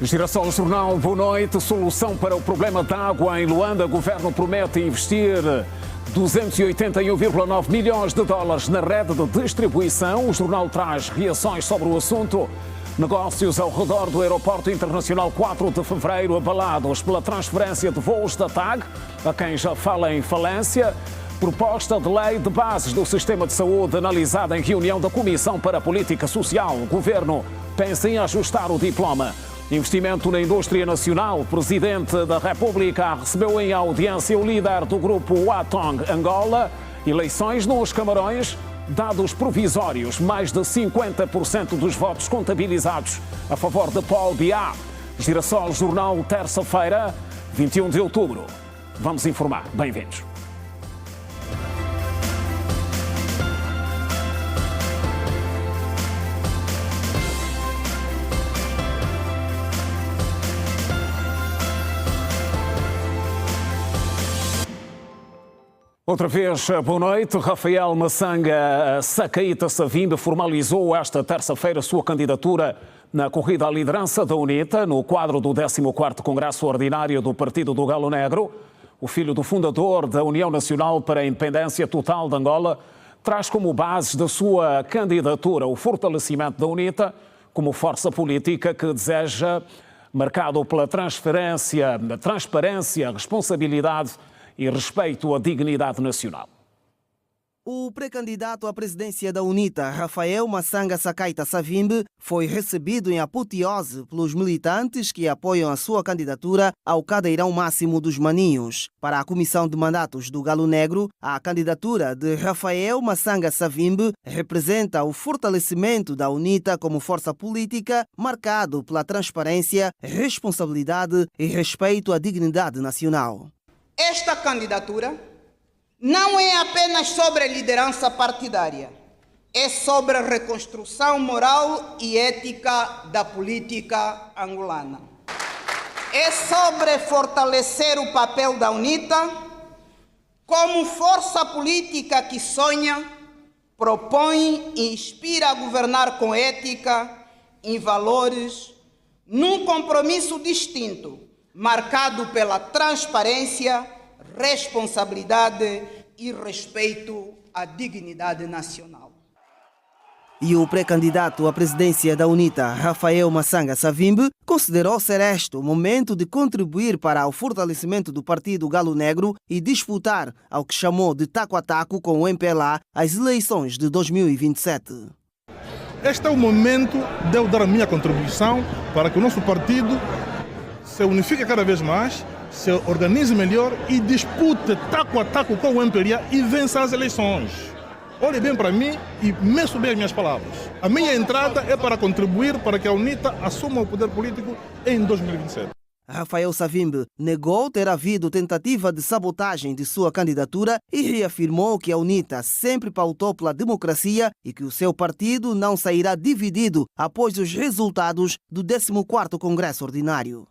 Girassol Jornal, boa noite. Solução para o problema da água em Luanda. O governo promete investir 281,9 milhões de dólares na rede de distribuição. O jornal traz reações sobre o assunto. Negócios ao redor do Aeroporto Internacional 4 de Fevereiro abalados pela transferência de voos da TAG, a quem já fala em falência. Proposta de lei de bases do sistema de saúde analisada em reunião da Comissão para a Política Social. O governo pensa em ajustar o diploma. Investimento na indústria nacional. O Presidente da República recebeu em audiência o líder do grupo Watong Angola. Eleições nos Camarões. Dados provisórios. Mais de 50% dos votos contabilizados a favor de Paul Biá. Girassol Jornal, terça-feira, 21 de outubro. Vamos informar. Bem-vindos. Outra vez, boa noite. Rafael Massanga Sacaíta Savimbe formalizou esta terça-feira sua candidatura na corrida à liderança da UNITA, no quadro do 14º Congresso Ordinário do Partido do Galo Negro. O filho do fundador da União Nacional para a Independência Total de Angola traz como base da sua candidatura o fortalecimento da UNITA como força política que deseja, marcado pela transparência, responsabilidade e respeito à dignidade nacional. O pré-candidato à presidência da UNITA, Rafael Massanga Sacaíta Savimbe, foi recebido em apoteose pelos militantes que apoiam a sua candidatura ao cadeirão máximo dos Maninhos. Para a Comissão de Mandatos do Galo Negro, a candidatura de Rafael Massanga Savimbe representa o fortalecimento da UNITA como força política, marcado pela transparência, responsabilidade e respeito à dignidade nacional. Esta candidatura não é apenas sobre a liderança partidária, é sobre a reconstrução moral e ética da política angolana. É sobre fortalecer o papel da UNITA como força política que sonha, propõe e inspira a governar com ética, em valores, num compromisso distinto, marcado pela transparência, responsabilidade e respeito à dignidade nacional. E o pré-candidato à presidência da UNITA, Rafael Massanga Savimbe, considerou ser este o momento de contribuir para o fortalecimento do Partido Galo Negro e disputar ao que chamou de taco a taco com o MPLA as eleições de 2027. Este é o momento de eu dar a minha contribuição para que o nosso partido se unifique cada vez mais, se organize melhor e dispute taco a taco com o MPLA e vença as eleições. Olhe bem para mim e meço bem as minhas palavras. A minha entrada é para contribuir para que a UNITA assuma o poder político em 2027. Rafael Savimbe negou ter havido tentativa de sabotagem de sua candidatura e reafirmou que a UNITA sempre pautou pela democracia e que o seu partido não sairá dividido após os resultados do 14º Congresso Ordinário.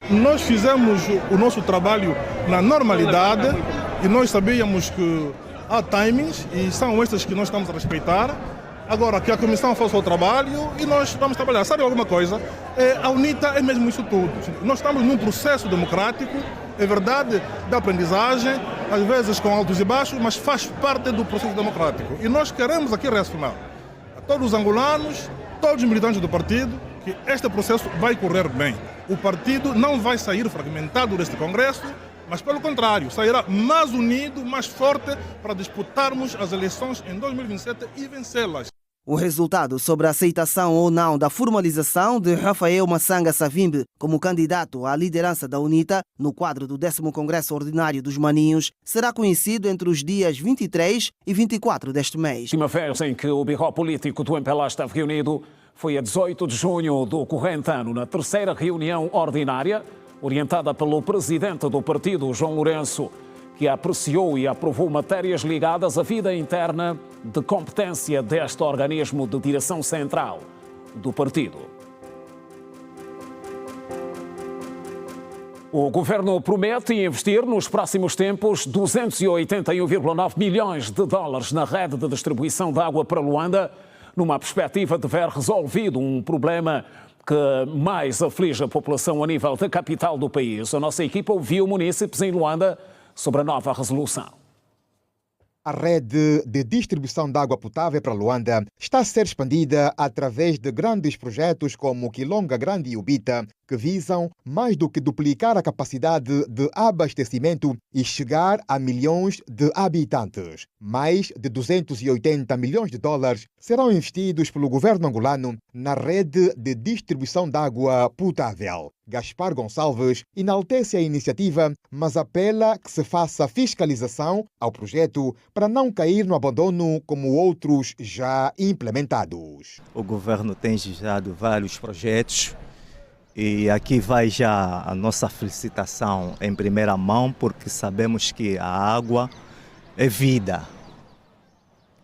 Nós fizemos o nosso trabalho na normalidade e nós sabíamos que há timings e são estes que nós estamos a respeitar. Agora que a comissão faça o seu trabalho e nós vamos trabalhar. Sabe alguma coisa? A UNITA é mesmo isso tudo. Nós estamos num processo democrático, é verdade, de aprendizagem, às vezes com altos e baixos, mas faz parte do processo democrático. E nós queremos aqui reafirmar a todos os angolanos, todos os militantes do partido, que este processo vai correr bem. O partido não vai sair fragmentado deste Congresso, mas pelo contrário, sairá mais unido, mais forte para disputarmos as eleições em 2027 e vencê-las. O resultado sobre a aceitação ou não da formalização de Rafael Massanga Savimbe como candidato à liderança da UNITA no quadro do 10º Congresso Ordinário dos Maninhos será conhecido entre os dias 23 e 24 deste mês. A última vez em que o birro político do MPLA esteve reunido foi a 18 de junho do corrente ano, na terceira reunião ordinária, orientada pelo presidente do partido, João Lourenço, que apreciou e aprovou matérias ligadas à vida interna de competência deste organismo de direção central do partido. O governo promete investir nos próximos tempos 281,9 milhões de dólares na rede de distribuição de água para Luanda, numa perspectiva de ver resolvido um problema que mais aflige a população a nível da capital do país. A nossa equipa ouviu munícipes em Luanda sobre a nova resolução. A rede de distribuição de água potável para Luanda está a ser expandida através de grandes projetos como Quilonga Grande e Ubita, que visam mais do que duplicar a capacidade de abastecimento e chegar a milhões de habitantes. Mais de 280 milhões de dólares serão investidos pelo governo angolano na rede de distribuição de água potável. Gaspar Gonçalves enaltece a iniciativa, mas apela que se faça fiscalização ao projeto para não cair no abandono como outros já implementados. O governo tem gerado vários projetos e aqui vai já a nossa felicitação em primeira mão, porque sabemos que a água é vida.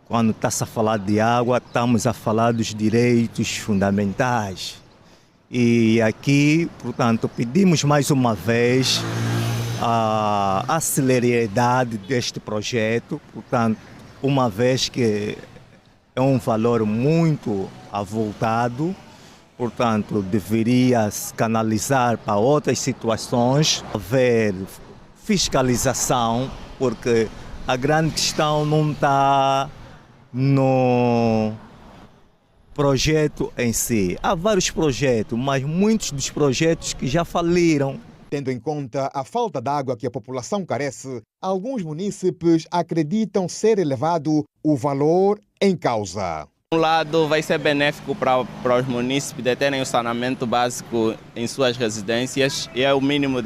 Quando está-se a falar de água, estamos a falar dos direitos fundamentais. E aqui, portanto, pedimos mais uma vez a celeridade deste projeto, portanto, uma vez que é um valor muito avultado, portanto, deveria se canalizar para outras situações, haver fiscalização, porque a grande questão não está no projeto em si. Há vários projetos, mas muitos dos projetos que já faliram. Tendo em conta a falta de água que a população carece, alguns munícipes acreditam ser elevado o valor em causa. Um lado vai ser benéfico para os munícipes de terem o saneamento básico em suas residências e é o mínimo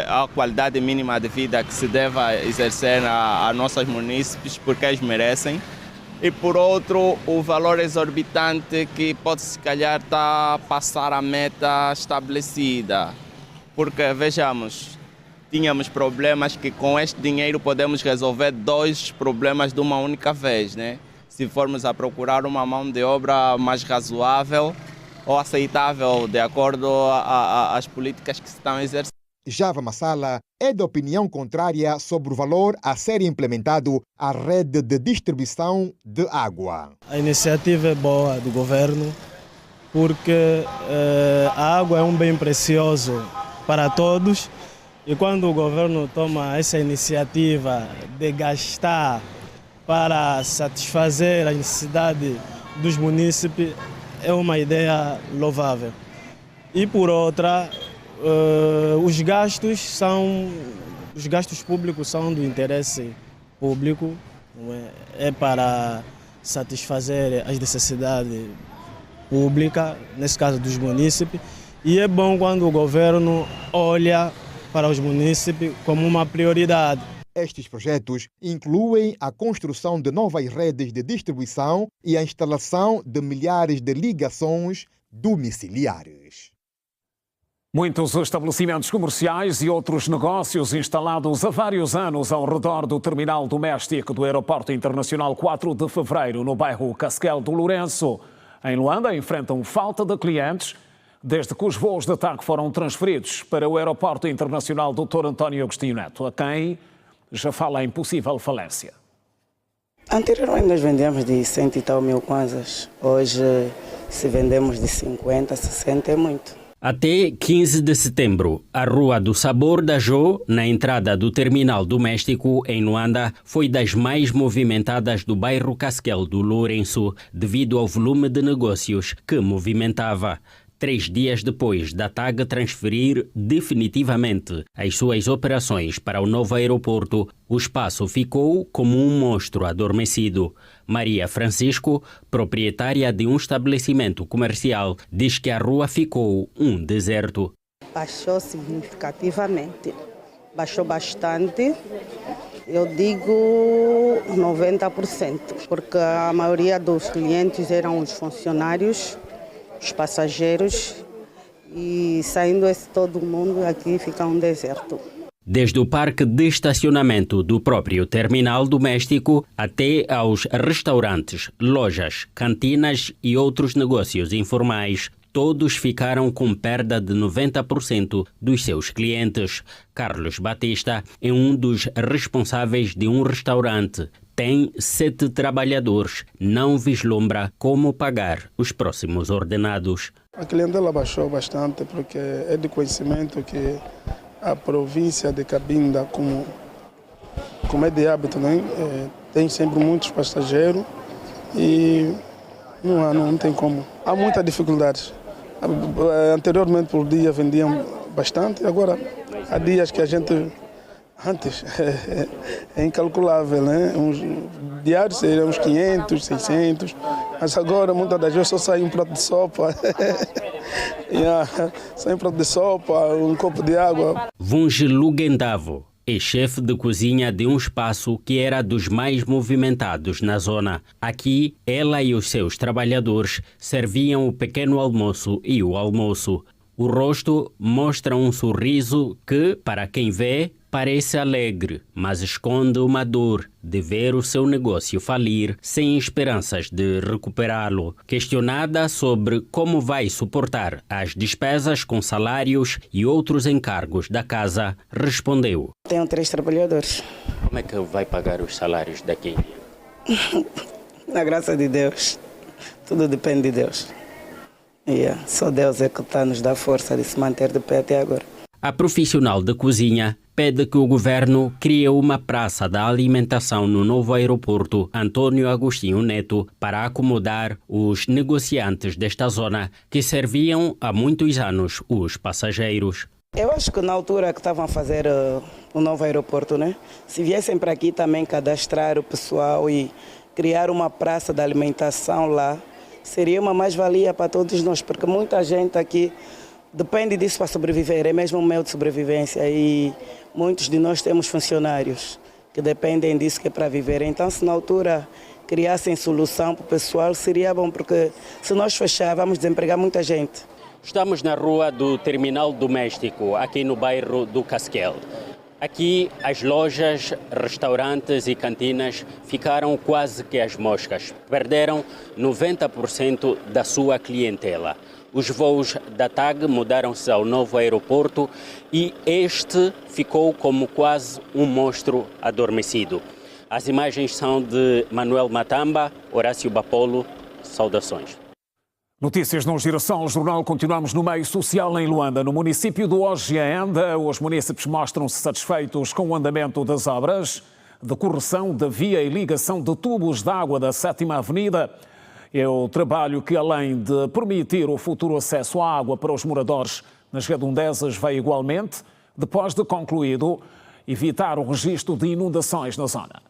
a qualidade mínima de vida que se deve exercer a nossos munícipes, porque eles merecem. E por outro, o valor exorbitante que pode se calhar estar a passar a meta estabelecida. Porque, vejamos, tínhamos problemas que com este dinheiro podemos resolver 2 problemas de uma única vez, né? Se formos a procurar uma mão de obra mais razoável ou aceitável de acordo às políticas que se estão exercendo. Java Massala é de opinião contrária sobre o valor a ser implementado à rede de distribuição de água. A iniciativa é boa do governo porque a água é um bem precioso para todos e quando o governo toma essa iniciativa de gastar para satisfazer a necessidade dos munícipes é uma ideia louvável. E por outra, os gastos públicos são do interesse público, é para satisfazer as necessidades públicas, nesse caso dos munícipes, e é bom quando o governo olha para os munícipes como uma prioridade. Estes projetos incluem a construção de novas redes de distribuição e a instalação de milhares de ligações domiciliares. Muitos estabelecimentos comerciais e outros negócios instalados há vários anos ao redor do terminal doméstico do Aeroporto Internacional 4 de Fevereiro, no bairro Casquel do Lourenço, em Luanda, enfrentam falta de clientes desde que os voos de ataque foram transferidos para o Aeroporto Internacional Dr. António Agostinho Neto, a quem já fala em possível falência. Anteriormente nós vendíamos de 100 e tal mil kwanzas. Hoje, se vendemos de 50, 60 é muito. Até 15 de setembro, a Rua do Sabor da Jô, na entrada do terminal doméstico em Luanda, foi das mais movimentadas do bairro Casquel do Lourenço, devido ao volume de negócios que movimentava. 3 dias depois da TAG transferir definitivamente as suas operações para o novo aeroporto, o espaço ficou como um monstro adormecido. Maria Francisco, proprietária de um estabelecimento comercial, diz que a rua ficou um deserto. Baixou significativamente, baixou bastante, eu digo 90%, porque a maioria dos clientes eram os funcionários, os passageiros, e saindo todo mundo aqui fica um deserto. Desde o parque de estacionamento do próprio terminal doméstico até aos restaurantes, lojas, cantinas e outros negócios informais, todos ficaram com perda de 90% dos seus clientes. Carlos Batista é um dos responsáveis de um restaurante tem 7 trabalhadores, não vislumbra como pagar os próximos ordenados. A clientela baixou bastante porque é de conhecimento que a província de Cabinda, como é de hábito, né? Tem sempre muitos passageiros e não tem como. Há muitas dificuldades. Anteriormente por dia vendiam bastante, agora há dias que a gente, antes, é incalculável, né? Diários seriam uns 500, 600, mas agora muitas das vezes só sai um prato de sopa, sai um prato de sopa, um copo de água. Vunge Lugendavo é chefe de cozinha de um espaço que era dos mais movimentados na zona. Aqui, ela e os seus trabalhadores serviam o pequeno almoço e o almoço. O rosto mostra um sorriso que, para quem vê, parece alegre, mas esconde uma dor de ver o seu negócio falir sem esperanças de recuperá-lo. Questionada sobre como vai suportar as despesas com salários e outros encargos da casa, respondeu: Tenho 3 trabalhadores. Como é que vai pagar os salários daqui? Na graça de Deus. Tudo depende de Deus. Só Deus é que está nos dá força de se manter de pé até agora. A profissional de cozinha pede que o governo crie uma praça da alimentação no novo aeroporto Antônio Agostinho Neto para acomodar os negociantes desta zona que serviam há muitos anos os passageiros. Eu acho que na altura que estavam a fazer o novo aeroporto, né? Se viessem para aqui também cadastrar o pessoal e criar uma praça de alimentação lá, seria uma mais-valia para todos nós, porque muita gente aqui depende disso para sobreviver, é mesmo um meio de sobrevivência e muitos de nós temos funcionários que dependem disso que é para viver. Então, se na altura criassem solução para o pessoal, seria bom, porque se nós fechar, vamos desempregar muita gente. Estamos na rua do Terminal Doméstico, aqui no bairro do Casquel. Aqui as lojas, restaurantes e cantinas ficaram quase que às moscas. Perderam 90% da sua clientela. Os voos da TAG mudaram-se ao novo aeroporto e este ficou como quase um monstro adormecido. As imagens são de Manuel Matamba, Horácio Bapolo. Saudações. Notícias no Girassol Jornal. Continuamos no meio social em Luanda. No município do Ogianda, os munícipes mostram-se satisfeitos com o andamento das obras de correção da via e ligação de tubos de água da 7ª Avenida. É o trabalho que, além de permitir o futuro acesso à água para os moradores nas redondezas, vai igualmente, depois de concluído, evitar o registro de inundações na zona.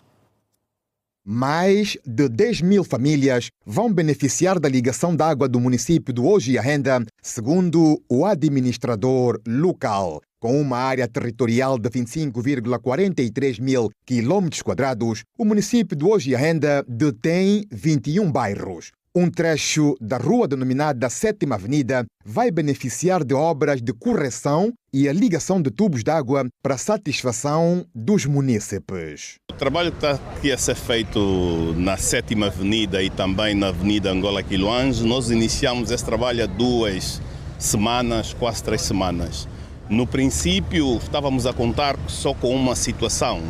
Mais de 10 mil famílias vão beneficiar da ligação de água do município do Ogianda, segundo o administrador local. Com uma área territorial de 25,43 mil quilómetros quadrados, o município do Ogianda detém 21 bairros. Um trecho da rua denominada 7ª Avenida vai beneficiar de obras de correção e a ligação de tubos de água para satisfação dos munícipes. O trabalho que está aqui a ser feito na 7ª Avenida e também na Avenida Angola Quiloange, nós iniciamos esse trabalho há 2 semanas, quase 3 semanas. No princípio, estávamos a contar só com uma situação.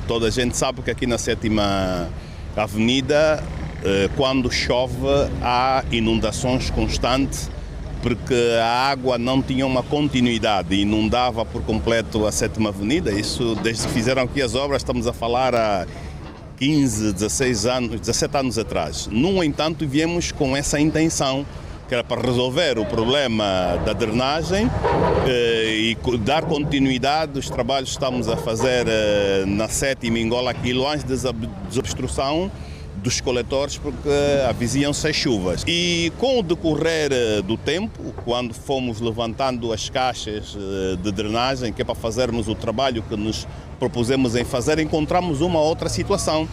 Toda a gente sabe que aqui na 7ª Avenida, quando chove, há inundações constantes, porque a água não tinha uma continuidade, inundava por completo a 7ª Avenida. Isso, desde que fizeram aqui as obras, estamos a falar há 15, 16 anos, 17 anos atrás. No entanto, viemos com essa intenção, que era para resolver o problema da drenagem e dar continuidade aos trabalhos que estamos a fazer na 7ª Angola Quiloange de desobstrução dos coletores, porque avizinham-se as chuvas. E com o decorrer do tempo, quando fomos levantando as caixas de drenagem, que é para fazermos o trabalho que nos propusemos em fazer, encontramos uma outra situação.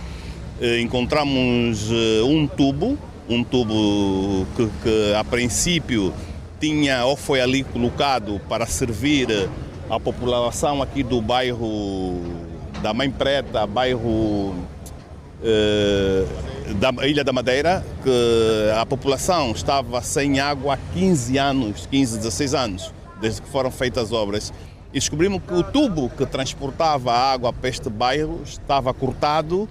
Encontramos um tubo que a princípio tinha ou foi ali colocado para servir a população aqui do bairro da Mãe Preta, bairro da Ilha da Madeira, que a população estava sem água há 15, 16 anos, desde que foram feitas as obras. E descobrimos que o tubo que transportava a água para este bairro estava cortado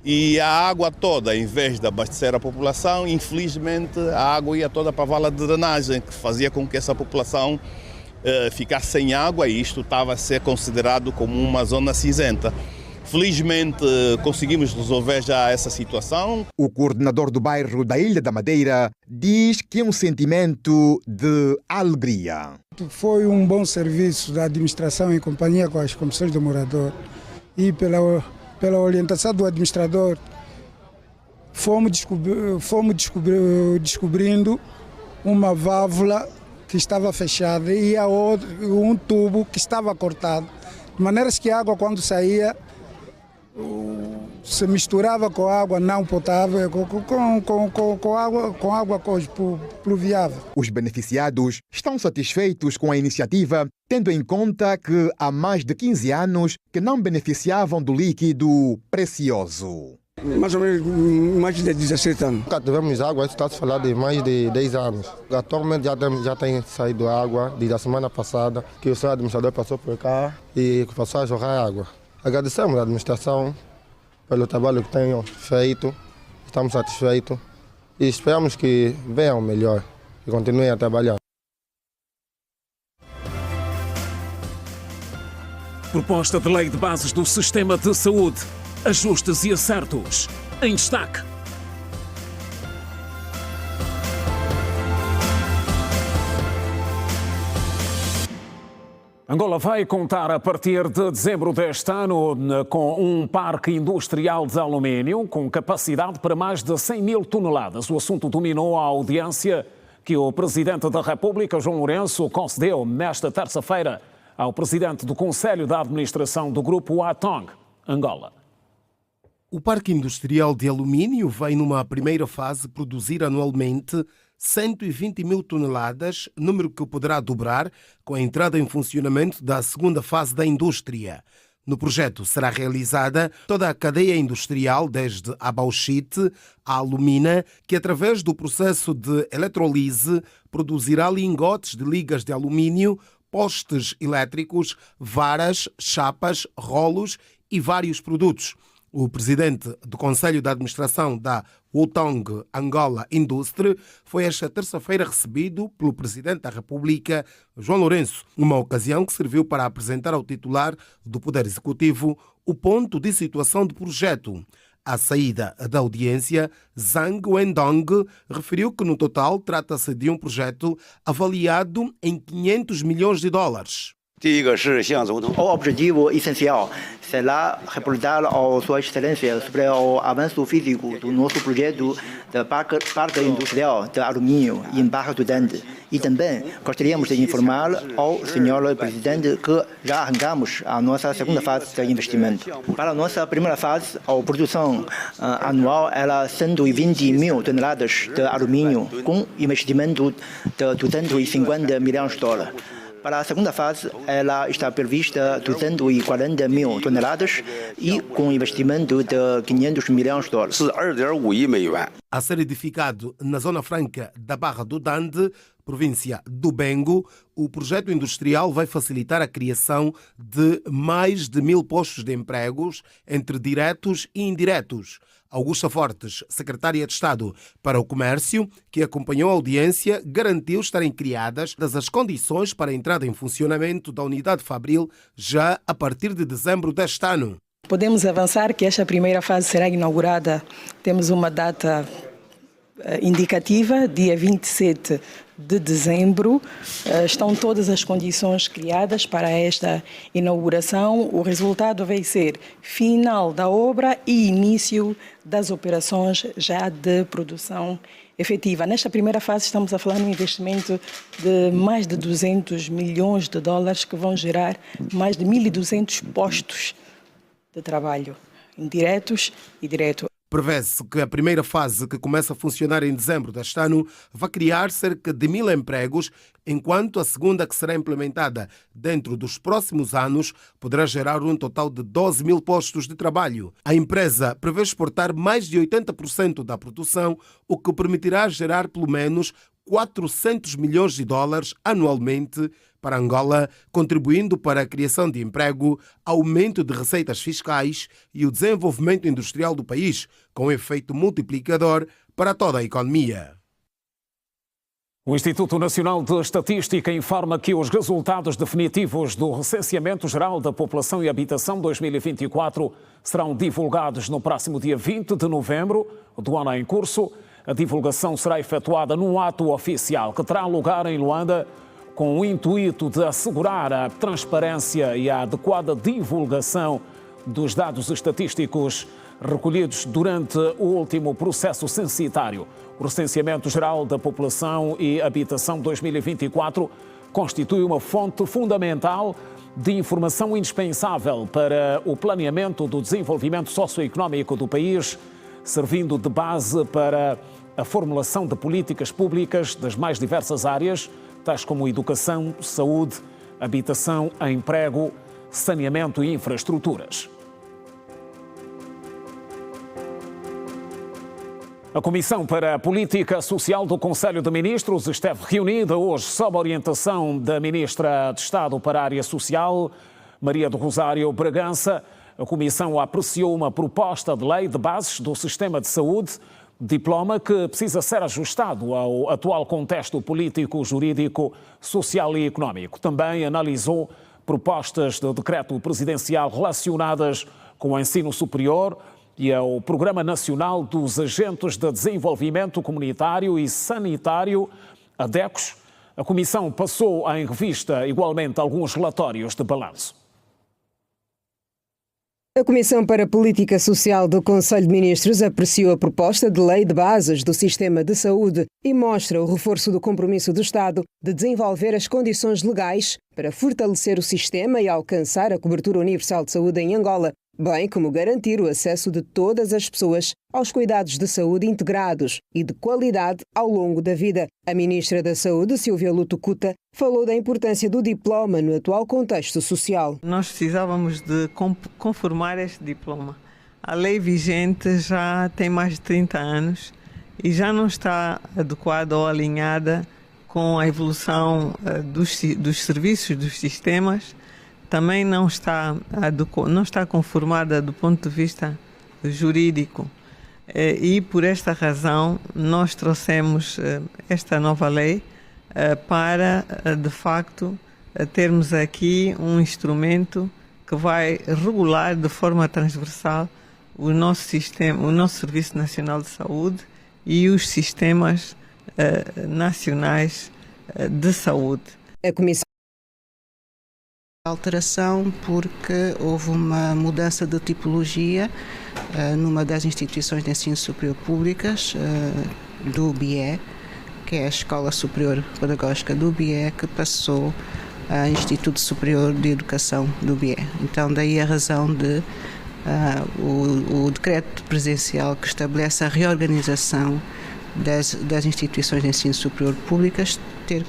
e a água toda, em vez de abastecer a população, infelizmente a água ia toda para a vala de drenagem, que fazia com que essa população ficasse sem água, e isto estava a ser considerado como uma zona cinzenta. Felizmente conseguimos resolver já essa situação. O coordenador do bairro da Ilha da Madeira diz que é um sentimento de alegria. Foi um bom serviço da administração em companhia com as comissões do morador e pela orientação do administrador fomos descobrindo uma válvula que estava fechada e um tubo que estava cortado, de maneira que a água, quando saía, se misturava com água não potável, com água pluviável. Os beneficiados estão satisfeitos com a iniciativa, tendo em conta que há mais de 15 anos que não beneficiavam do líquido precioso. Mais ou menos mais de 17 anos. Nunca tivemos água, isso está a falar de mais de 10 anos. Atualmente já tem saído água, desde a semana passada, que o seu administrador passou por cá e passou a jorrar água. Agradecemos à administração pelo trabalho que tenham feito, estamos satisfeitos e esperamos que venham melhor e continuem a trabalhar. Proposta de lei de bases do sistema de saúde. Ajustes e acertos. Em destaque. Angola vai contar a partir de dezembro deste ano com um parque industrial de alumínio com capacidade para mais de 100 mil toneladas. O assunto dominou a audiência que o Presidente da República, João Lourenço, concedeu nesta terça-feira ao Presidente do Conselho da Administração do Grupo Atong, Angola. O Parque Industrial de Alumínio vai, numa primeira fase, produzir anualmente 120 mil toneladas, número que poderá dobrar com a entrada em funcionamento da segunda fase da indústria. No projeto será realizada toda a cadeia industrial, desde a bauxite à alumina, que através do processo de eletrolise produzirá lingotes de ligas de alumínio, postes elétricos, varas, chapas, rolos e vários produtos. O presidente do Conselho de Administração da Wutong Angola Industry foi esta terça-feira recebido pelo Presidente da República, João Lourenço, uma ocasião que serviu para apresentar ao titular do Poder Executivo o ponto de situação do projeto. À saída da audiência, Zhang Wendong referiu que no total trata-se de um projeto avaliado em 500 milhões de dólares. O objetivo essencial será reportar a Sua Excelência sobre o avanço físico do nosso projeto de parque industrial de alumínio em Barra do Dante. E também gostaríamos de informar ao Sr. Presidente que já arrancamos a nossa segunda fase de investimento. Para a nossa primeira fase, a produção anual era 120 mil toneladas de alumínio, com investimento de 250 milhões de dólares. Para a segunda fase, ela está prevista 240 mil toneladas e com investimento de 500 milhões de dólares. A ser edificado na Zona Franca da Barra do Dande, província do Bengo, o projeto industrial vai facilitar a criação de mais de 1.000 postos de empregos, entre diretos e indiretos. Augusta Fortes, secretária de Estado para o Comércio, que acompanhou a audiência, garantiu estarem criadas as condições para a entrada em funcionamento da unidade fabril já a partir de dezembro deste ano. Podemos avançar que esta primeira fase será inaugurada. Temos uma data indicativa, dia 27 de dezembro. Estão todas as condições criadas para esta inauguração. O resultado vai ser final da obra e início das operações já de produção efetiva. Nesta primeira fase estamos a falar de um investimento de mais de 200 milhões de dólares que vão gerar mais de 1.200 postos de trabalho, indiretos e diretos. Prevê-se que a primeira fase, que começa a funcionar em dezembro deste ano, vai criar cerca de 1.000 empregos, enquanto a segunda, que será implementada dentro dos próximos anos, poderá gerar um total de 12 mil postos de trabalho. A empresa prevê exportar mais de 80% da produção, o que permitirá gerar pelo menos 400 milhões de dólares anualmente para Angola, contribuindo para a criação de emprego, aumento de receitas fiscais e o desenvolvimento industrial do país, com efeito multiplicador para toda a economia. O Instituto Nacional de Estatística informa que os resultados definitivos do Recenseamento Geral da População e Habitação 2024 serão divulgados no próximo dia 20 de novembro do ano em curso. A divulgação será efetuada num ato oficial que terá lugar em Luanda, com o intuito de assegurar a transparência e a adequada divulgação dos dados estatísticos recolhidos durante o último processo censitário. O Recenseamento Geral da População e Habitação 2024 constitui uma fonte fundamental de informação indispensável para o planeamento do desenvolvimento socioeconómico do país, servindo de base para a formulação de políticas públicas das mais diversas áreas, tais como educação, saúde, habitação, emprego, saneamento e infraestruturas. A Comissão para a Política Social do Conselho de Ministros esteve reunida hoje sob a orientação da Ministra de Estado para a Área Social, Maria do Rosário Bragança. A Comissão apreciou uma proposta de lei de bases do sistema de saúde, diploma que precisa ser ajustado ao atual contexto político, jurídico, social e económico. Também analisou propostas de decreto presidencial relacionadas com o ensino superior e ao Programa Nacional dos Agentes de Desenvolvimento Comunitário e Sanitário, ADECOS. A Comissão passou em revista igualmente alguns relatórios de balanço. A Comissão para a Política Social do Conselho de Ministros apreciou a proposta de lei de bases do sistema de saúde e mostra o reforço do compromisso do Estado de desenvolver as condições legais para fortalecer o sistema e alcançar a cobertura universal de saúde em Angola, bem como garantir o acesso de todas as pessoas aos cuidados de saúde integrados e de qualidade ao longo da vida. A Ministra da Saúde, Silvia Lutucuta, falou da importância do diploma no atual contexto social. Nós precisávamos de conformar este diploma. A lei vigente já tem mais de 30 anos e já não está adequada ou alinhada com a evolução dos serviços, dos sistemas. Também não está conformada do ponto de vista jurídico. E por esta razão nós trouxemos esta nova lei para, de facto, termos aqui um instrumento que vai regular de forma transversal o nosso sistema, o nosso Serviço Nacional de Saúde e os sistemas nacionais de saúde. A Comissão alteração porque houve uma mudança de tipologia numa das instituições de ensino superior públicas do BIE, que é a Escola Superior Pedagógica do BIE, que passou ao Instituto Superior de Educação do BIE. Então daí a razão de o decreto presidencial que estabelece a reorganização das instituições de ensino superior públicas ter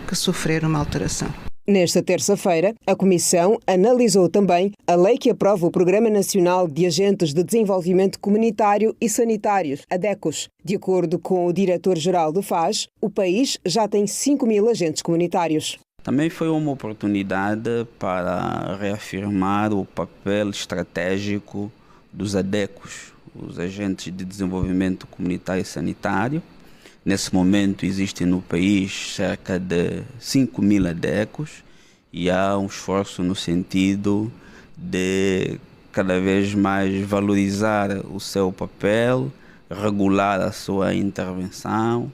que sofrer uma alteração. Nesta terça-feira, a Comissão analisou também a lei que aprova o Programa Nacional de Agentes de Desenvolvimento Comunitário e Sanitários, ADECOS. De acordo com o diretor-geral do FAS, o país já tem 5.000 agentes comunitários. Também foi uma oportunidade para reafirmar o papel estratégico dos ADECOS, os Agentes de Desenvolvimento Comunitário e Sanitário. Nesse momento existem no país cerca de 5.000 ADECOS e há um esforço no sentido de cada vez mais valorizar o seu papel, regular a sua intervenção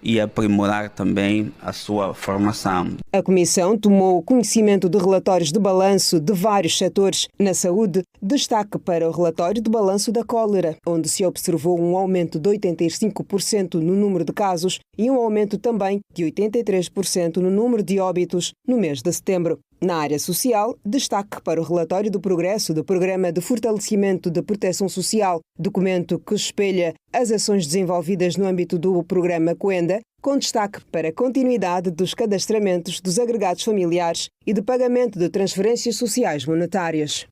e aprimorar também a sua formação. A Comissão tomou conhecimento de relatórios de balanço de vários setores. Na saúde, destaque para o relatório de balanço da cólera, onde se observou um aumento de 85% no número de casos e um aumento também de 83% no número de óbitos no mês de setembro. Na área social, destaque para o relatório do progresso do Programa de Fortalecimento da Proteção Social, documento que espelha as ações desenvolvidas no âmbito do programa Coenda, com destaque para a continuidade dos cadastramentos dos agregados familiares e de pagamento de transferências sociais monetárias.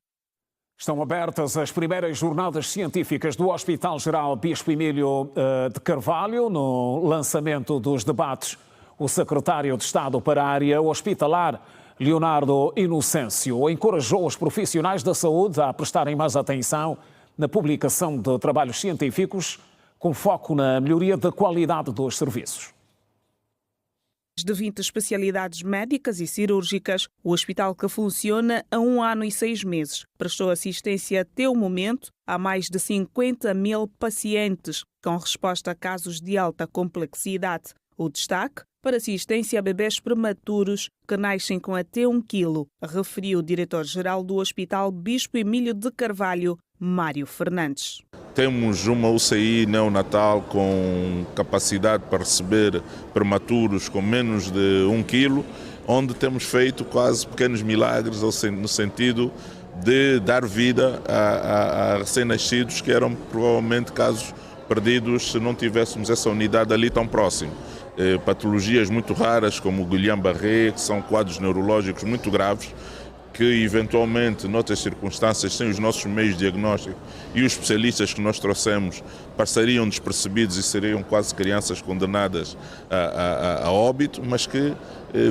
Estão abertas as primeiras jornadas científicas do Hospital Geral Bispo Emílio de Carvalho. No lançamento dos debates, o secretário de Estado para a área hospitalar, Leonardo Inocêncio, encorajou os profissionais da saúde a prestarem mais atenção na publicação de trabalhos científicos com foco na melhoria da qualidade dos serviços. De 20 especialidades médicas e cirúrgicas, o hospital, que funciona há 1 ano e 6 meses, prestou assistência até o momento a mais de 50 mil pacientes, com resposta a casos de alta complexidade. O destaque para assistência a bebês prematuros que nascem com até 1 quilo, referiu o diretor-geral do Hospital Bispo Emílio de Carvalho, Mário Fernandes. Temos uma UCI neonatal com capacidade para receber prematuros com menos de 1 quilo, onde temos feito quase pequenos milagres no sentido de dar vida a recém-nascidos que eram provavelmente casos perdidos se não tivéssemos essa unidade ali tão próximo. Patologias muito raras como o Guillain-Barré, que são quadros neurológicos muito graves, que eventualmente, noutras circunstâncias, sem os nossos meios de diagnóstico e os especialistas que nós trouxemos passariam despercebidos e seriam quase crianças condenadas a óbito, mas que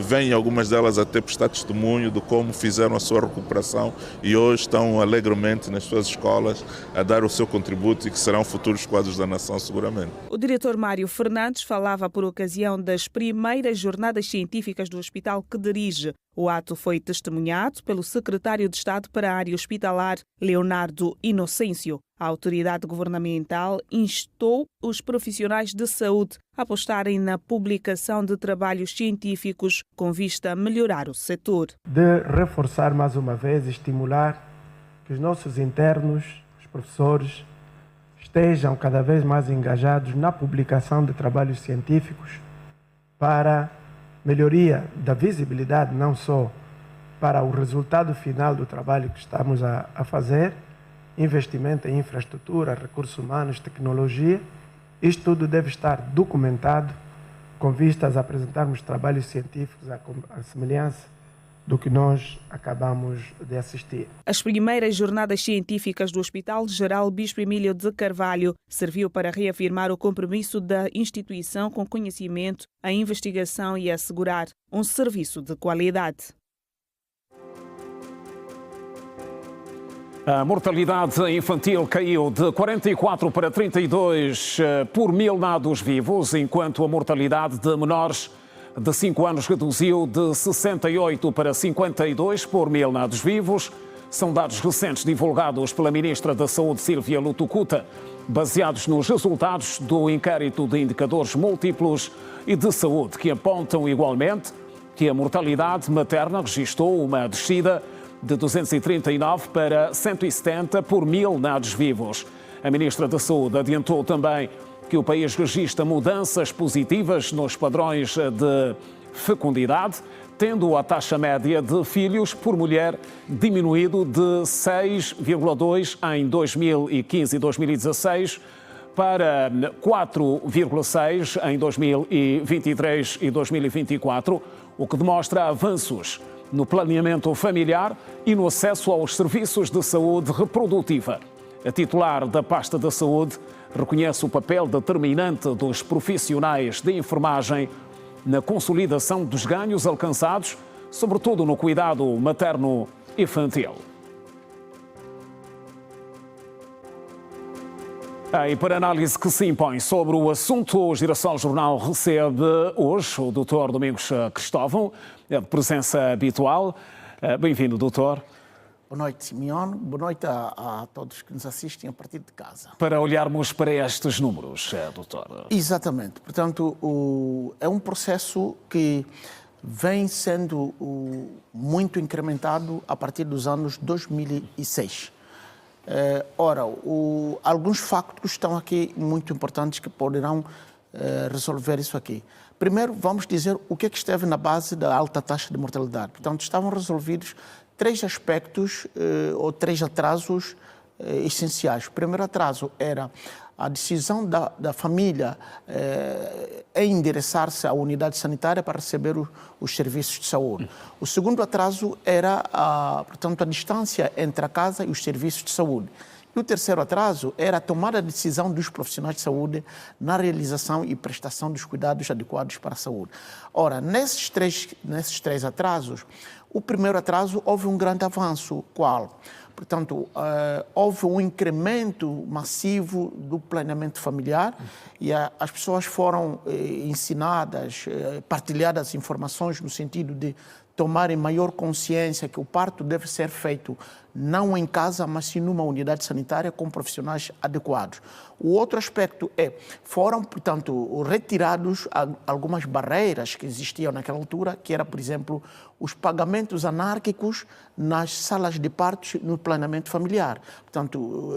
vêm algumas delas até prestar testemunho de como fizeram a sua recuperação e hoje estão alegremente nas suas escolas a dar o seu contributo e que serão futuros quadros da nação seguramente. O diretor Mário Fernandes falava por ocasião das primeiras jornadas científicas do hospital que dirige. O ato foi testemunhado pelo secretário de Estado para a área hospitalar, Leonardo Inocêncio. A autoridade governamental instou os profissionais de saúde a apostarem na publicação de trabalhos científicos com vista a melhorar o setor. De reforçar mais uma vez e estimular que os nossos internos, os professores, estejam cada vez mais engajados na publicação de trabalhos científicos para melhoria da visibilidade, não só para o resultado final do trabalho que estamos a fazer, investimento em infraestrutura, recursos humanos, tecnologia. Isto tudo deve estar documentado com vistas a apresentarmos trabalhos científicos à semelhança do que nós acabamos de assistir. As primeiras jornadas científicas do Hospital Geral Bispo Emílio de Carvalho serviu para reafirmar o compromisso da instituição com conhecimento, a investigação e assegurar um serviço de qualidade. A mortalidade infantil caiu de 44 para 32 por 1000 nados vivos, enquanto a mortalidade de menores de 5 anos reduziu de 68 para 52 por 1000 nados vivos. São dados recentes divulgados pela Ministra da Saúde, Sílvia Lutucuta, baseados nos resultados do inquérito de indicadores múltiplos e de saúde, que apontam igualmente que a mortalidade materna registrou uma descida de 239 para 170 por 1000 nados vivos. A Ministra da Saúde adiantou também que o país registra mudanças positivas nos padrões de fecundidade, tendo a taxa média de filhos por mulher diminuído de 6,2 em 2015 e 2016 para 4,6 em 2023 e 2024, o que demonstra avanços no planeamento familiar e no acesso aos serviços de saúde reprodutiva. A titular da pasta da saúde reconhece o papel determinante dos profissionais de enfermagem na consolidação dos ganhos alcançados, sobretudo no cuidado materno-infantil. E para análise que se impõe sobre o assunto, o Girassol Jornal recebe hoje o Dr. Domingos Cristóvão, de presença habitual. Bem-vindo, doutor. Boa noite, Simeone. Boa noite a todos que nos assistem a partir de casa. Para olharmos para estes números, doutor. Exatamente. Portanto, é um processo que vem sendo muito incrementado a partir dos anos 2006. Alguns factos estão aqui muito importantes que poderão resolver isso aqui. Primeiro, vamos dizer o que esteve na base da alta taxa de mortalidade. Portanto, estavam resolvidos 3 aspectos ou 3 atrasos essenciais. O primeiro atraso era a decisão da família é endereçar-se à unidade sanitária para receber os serviços de saúde. O segundo atraso era, portanto, a distância entre a casa e os serviços de saúde. E o terceiro atraso era a tomada de decisão dos profissionais de saúde na realização e prestação dos cuidados adequados para a saúde. Ora, nesses três atrasos, o primeiro atraso houve um grande avanço, qual? Portanto, houve um incremento massivo do planeamento familiar e as pessoas foram ensinadas, partilhadas informações no sentido de tomarem maior consciência que o parto deve ser feito não em casa, mas sim numa unidade sanitária com profissionais adequados. O outro aspecto foram, portanto, retirados algumas barreiras que existiam naquela altura, que era, por exemplo, os pagamentos anárquicos nas salas de partos no planeamento familiar. Portanto,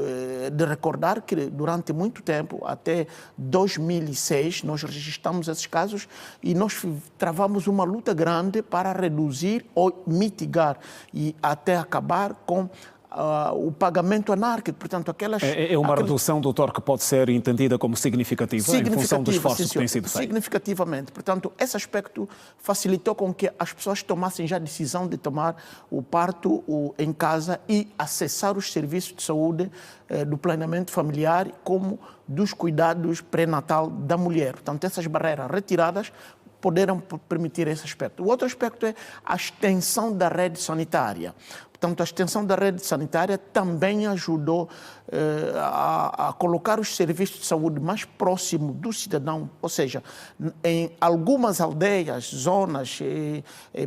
de recordar que durante muito tempo, até 2006, nós registramos esses casos e nós travamos uma luta grande para reduzir ou mitigar e até acabar com o pagamento anárquico, portanto, aquelas... É uma redução, doutor, que pode ser entendida como significativa em função dos esforços que têm sido feitos. Significativamente. Portanto, esse aspecto facilitou com que as pessoas tomassem já a decisão de tomar o parto em casa e acessar os serviços de saúde do planeamento familiar como dos cuidados pré-natal da mulher. Portanto, essas barreiras retiradas poderam permitir esse aspecto. O outro aspecto é a extensão da rede sanitária. Portanto, a extensão da rede sanitária também ajudou a colocar os serviços de saúde mais próximo do cidadão, ou seja, em algumas aldeias, zonas,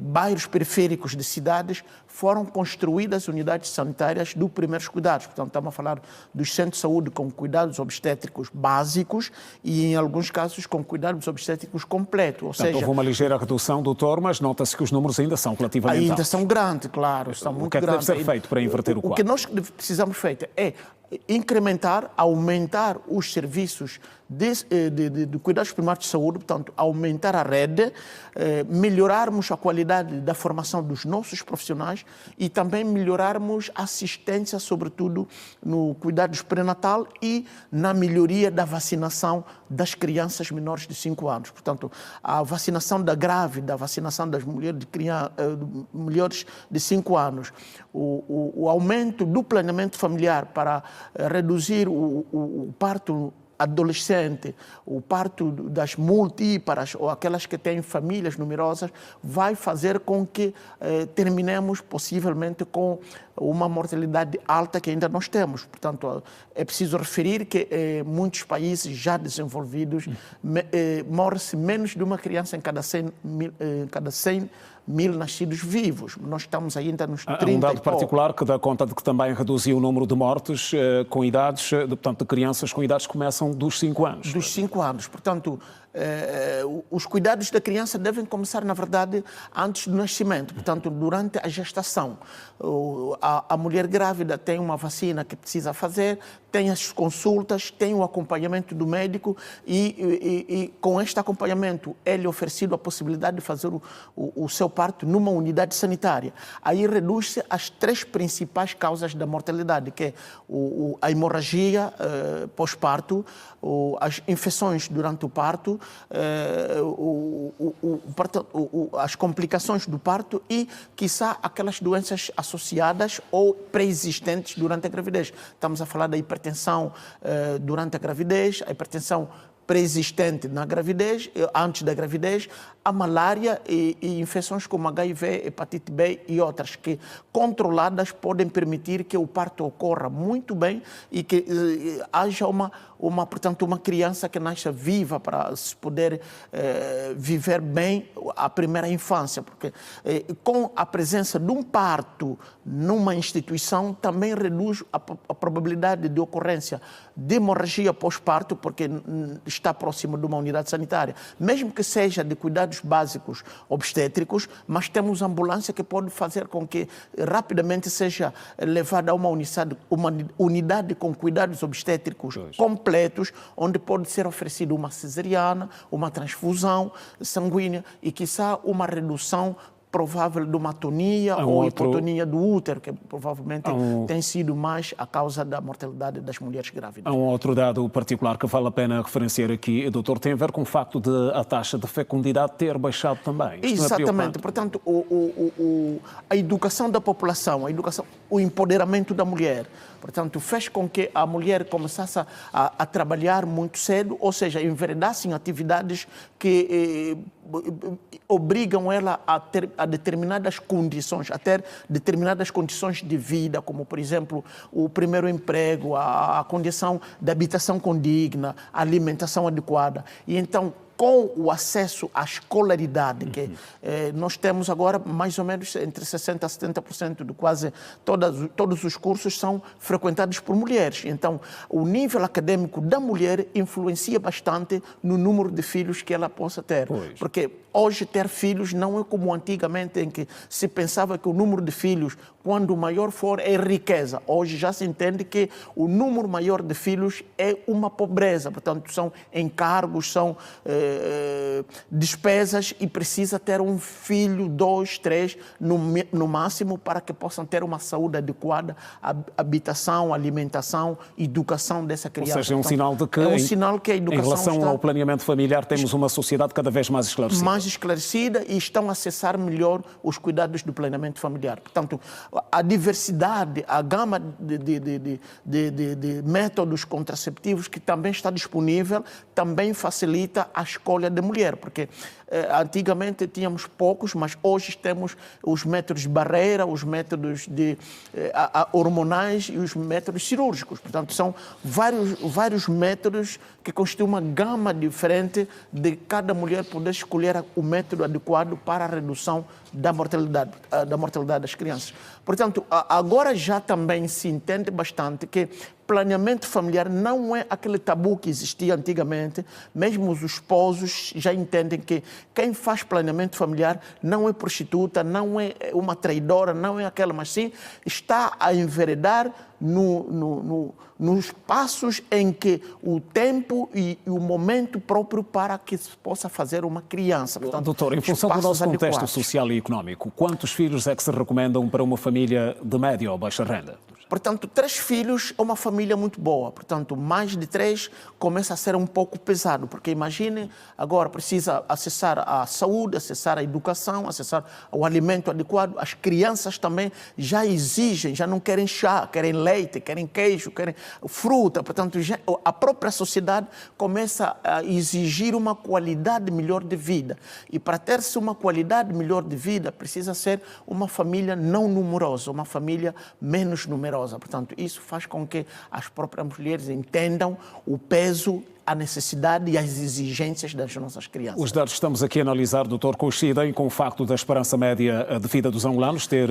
bairros periféricos de cidades, foram construídas unidades sanitárias do primeiros cuidados. Portanto, estamos a falar dos centros de saúde com cuidados obstétricos básicos e, em alguns casos, com cuidados obstétricos completos. Ou seja, houve uma ligeira redução, doutor, mas nota-se que os números ainda são relativamente altos. Ainda são grandes, claro. Estão muito que deve ser feito para inverter o quadro? O que nós precisamos feito é incrementar, aumentar os serviços de cuidados primários de saúde, portanto, aumentar a rede, melhorarmos a qualidade da formação dos nossos profissionais e também melhorarmos a assistência, sobretudo no cuidados pré-natal e na melhoria da vacinação das crianças menores de 5 anos. Portanto, a vacinação da grávida, a vacinação das mulheres de 5 anos, o aumento do planeamento familiar para reduzir o parto adolescente, o parto das multíparas ou aquelas que têm famílias numerosas, vai fazer com que terminemos possivelmente com uma mortalidade alta que ainda nós temos. Portanto, é preciso referir que em muitos países já desenvolvidos morre-se menos de uma criança em cada 100 mil nascidos vivos. Nós estamos ainda nos 30 um dado particular que dá conta de que também reduziu o número de mortes com idades, portanto, de crianças com idades que começam dos 5 anos. Dos 5 anos. Portanto, os cuidados da criança devem começar, na verdade, antes do nascimento, portanto, durante a gestação. A mulher grávida tem uma vacina que precisa fazer, tem as consultas, tem o acompanhamento do médico e com este acompanhamento é-lhe oferecido a possibilidade de fazer o seu parto numa unidade sanitária. Aí reduz-se as 3 principais causas da mortalidade, que é a hemorragia pós-parto, as infecções durante o parto, as complicações do parto e, quiçá, aquelas doenças associadas ou pré-existentes durante a gravidez. Estamos a falar da hipertensão durante a gravidez, a hipertensão pré-existente na gravidez, antes da gravidez, a malária e infecções como HIV, hepatite B e outras que, controladas, podem permitir que o parto ocorra muito bem e que haja portanto, uma criança que nasça viva para se poder viver bem a primeira infância. Porque com a presença de um parto numa instituição também reduz a probabilidade de ocorrência de hemorragia pós-parto, porque está próximo de uma unidade sanitária, mesmo que seja de cuidados básicos obstétricos, mas temos ambulância que pode fazer com que rapidamente seja levada a uma unidade com cuidados obstétricos completos, onde pode ser oferecida uma cesariana, uma transfusão sanguínea e, quiçá, uma redução provável de uma atonia ou hipotonia do útero, que provavelmente tem sido mais a causa da mortalidade das mulheres grávidas. Há um outro dado particular que vale a pena referenciar aqui, doutor, tem a ver com o facto de a taxa de fecundidade ter baixado também. Exatamente. Portanto, a educação da população, o empoderamento da mulher, portanto, fez com que a mulher começasse a trabalhar muito cedo, ou seja, enveredasse em atividades que obrigam ela a ter determinadas condições, a ter determinadas condições de vida, como, por exemplo, o primeiro emprego, a condição de habitação condigna, a alimentação adequada. E então, com o acesso à escolaridade, que nós temos agora mais ou menos entre 60% a 70% de quase todos os cursos são frequentados por mulheres. Então, o nível acadêmico da mulher influencia bastante no número de filhos que ela possa ter. Porque hoje ter filhos não é como antigamente, em que se pensava que o número de filhos, quando maior for, é riqueza. Hoje já se entende que o número maior de filhos é uma pobreza. Portanto, são encargos, são despesas e precisa ter um filho, 2, 3 no máximo para que possam ter uma saúde adequada, habitação, alimentação, educação dessa criança. Ou seja, é um sinal de que, a educação em relação ao planeamento familiar, temos uma sociedade cada vez mais esclarecida. E estão a acessar melhor os cuidados do planeamento familiar. Portanto, a diversidade, a gama de métodos contraceptivos que também está disponível, também facilita a escolha da mulher, porque antigamente tínhamos poucos, mas hoje temos os métodos de barreira, os métodos hormonais e os métodos cirúrgicos. Portanto, são vários métodos que constituem uma gama diferente de cada mulher poder escolher o método adequado para a redução da mortalidade das crianças. Portanto, agora já também se entende bastante que planeamento familiar não é aquele tabu que existia antigamente. Mesmo os esposos já entendem que quem faz planeamento familiar não é prostituta, não é uma traidora, não é aquela, mas sim está a enveredar nos passos em que o tempo e o momento próprio para que se possa fazer uma criança. Portanto, doutor, em função do nosso contexto social e económico, quantos filhos é que se recomendam para uma família de média ou baixa renda? Portanto, 3 filhos é uma família muito boa. Portanto, mais de 3 começa a ser um pouco pesado, porque imagine, agora precisa acessar a saúde, acessar a educação, acessar o alimento adequado. As crianças também já exigem, já não querem chá, querem leite, querem queijo, querem fruta. Portanto, a própria sociedade começa a exigir uma qualidade melhor de vida. E para ter-se uma qualidade melhor de vida, precisa ser uma família não numerosa, uma família menos numerosa. Portanto, isso faz com que as próprias mulheres entendam o peso, a necessidade e as exigências das nossas crianças. Os dados que estamos aqui a analisar, doutor, coincidem com o facto da esperança média de vida dos angolanos ter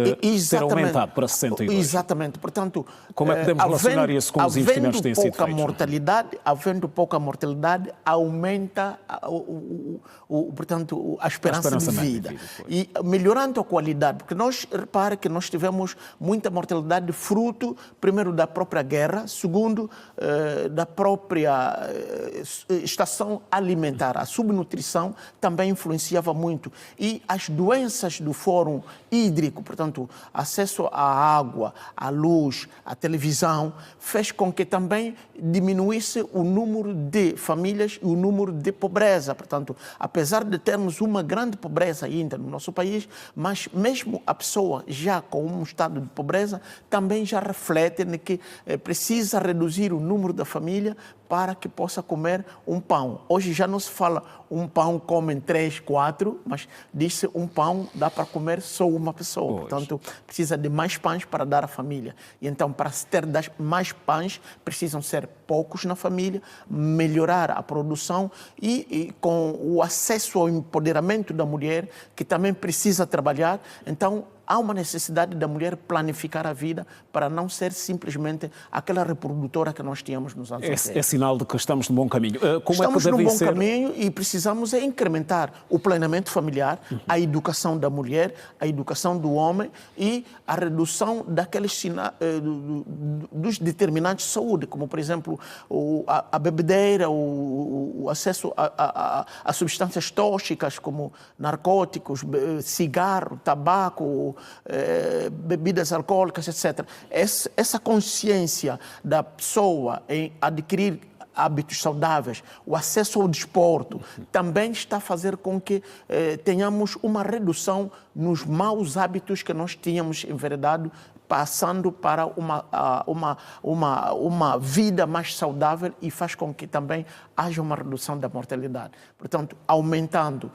aumentado para 62. Exatamente. Portanto, como é que podemos relacionar isso com os investimentos que têm sido feitos? Havendo pouca mortalidade, aumenta portanto, a esperança de vida. E melhorando a qualidade, porque repare que nós tivemos muita mortalidade fruto, primeiro, da própria guerra, segundo, da própria estação alimentar. A subnutrição também influenciava muito. E as doenças do fórum hídrico, portanto, acesso à água, à luz, à televisão, fez com que também diminuísse o número de famílias e o número de pobreza. Portanto, apesar de termos uma grande pobreza ainda no nosso país, mas mesmo a pessoa já com um estado de pobreza também já reflete que precisa reduzir o número da família para que possa comer um pão. Hoje já não se fala um pão comem 3, 4, mas diz-se um pão dá para comer só uma pessoa. Portanto, precisa de mais pães para dar à família. E então, para se ter mais pães, precisam ser poucos na família, melhorar a produção e com o acesso ao empoderamento da mulher, que também precisa trabalhar. Então, há uma necessidade da mulher planificar a vida para não ser simplesmente aquela reprodutora que nós tínhamos nos anos 80. É sinal de que estamos no bom caminho. Estamos no bom caminho e precisamos precisamos é incrementar o planeamento familiar, a educação da mulher, a educação do homem e a redução daqueles dos determinantes de saúde, como, por exemplo, a bebedeira, o acesso a substâncias tóxicas como narcóticos, cigarro, tabaco, bebidas alcoólicas, etc. Essa consciência da pessoa em adquirir hábitos saudáveis, o acesso ao desporto, também está a fazer com que tenhamos uma redução nos maus hábitos que nós tínhamos enveredado, passando para uma vida mais saudável e faz com que também haja uma redução da mortalidade. Portanto, aumentando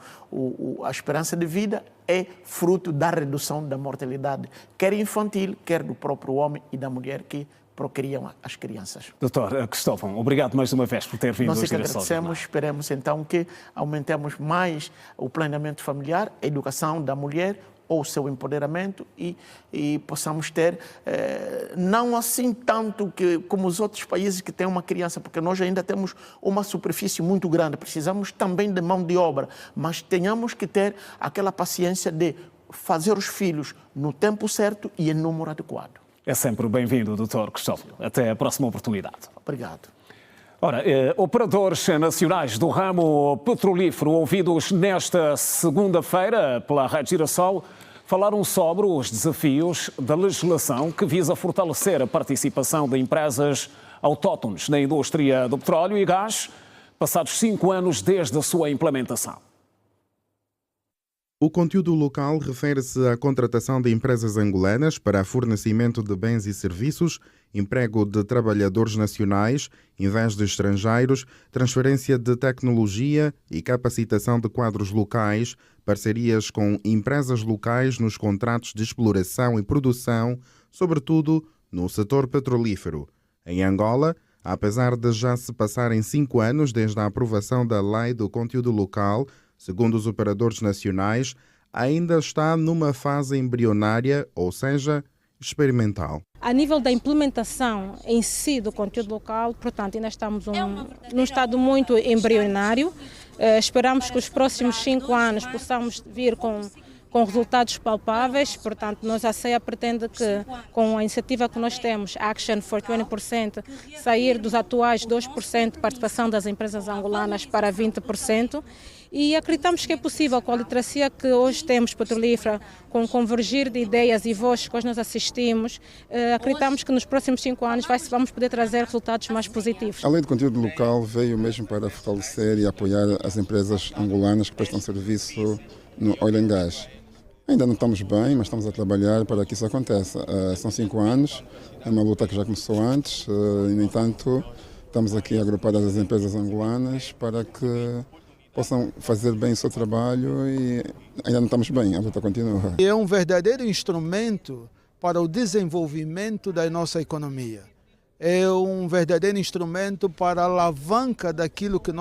a esperança de vida é fruto da redução da mortalidade, quer infantil, quer do próprio homem e da mulher que procriam as crianças. Doutor Cristóvão, obrigado mais uma vez por ter vindo. Nós é que agradecemos, esperemos então que aumentemos mais o planeamento familiar, a educação da mulher, ou o seu empoderamento e possamos ter, não assim tanto como os outros países que têm uma criança, porque nós ainda temos uma superfície muito grande, precisamos também de mão de obra, mas tenhamos que ter aquela paciência de fazer os filhos no tempo certo e em número adequado. É sempre bem-vindo, Dr. Cristóvão. Até a próxima oportunidade. Obrigado. Ora, operadores nacionais do ramo petrolífero ouvidos nesta segunda-feira pela Rádio Girassol falaram sobre os desafios da legislação que visa fortalecer a participação de empresas autóctones na indústria do petróleo e gás, passados 5 anos desde a sua implementação. O conteúdo local refere-se à contratação de empresas angolanas para fornecimento de bens e serviços, emprego de trabalhadores nacionais em vez de estrangeiros, transferência de tecnologia e capacitação de quadros locais, parcerias com empresas locais nos contratos de exploração e produção, sobretudo no setor petrolífero. Em Angola, apesar de já se passarem 5 anos desde a aprovação da Lei do Conteúdo Local, segundo os operadores nacionais, ainda está numa fase embrionária, ou seja, experimental. A nível da implementação em si do conteúdo local, portanto, ainda estamos num estado muito embrionário. Esperamos que os próximos 5 anos possamos vir com resultados palpáveis. Portanto, a CEA pretende que, com a iniciativa que nós temos, Action for 20%, sair dos atuais 2% de participação das empresas angolanas para 20%. E acreditamos que é possível, com a literacia que hoje temos petrolífera, com o convergir de ideias e vozes que hoje nós assistimos, acreditamos que nos próximos 5 anos vamos poder trazer resultados mais positivos. A lei de conteúdo local veio mesmo para fortalecer e apoiar as empresas angolanas que prestam serviço no oil and gas. Ainda não estamos bem, mas estamos a trabalhar para que isso aconteça. São 5 anos, é uma luta que já começou antes, no entanto, estamos aqui agrupadas as empresas angolanas para que possam fazer bem o seu trabalho e ainda não estamos bem, a luta continua. É um verdadeiro instrumento para o desenvolvimento da nossa economia. É um verdadeiro instrumento para a alavanca daquilo que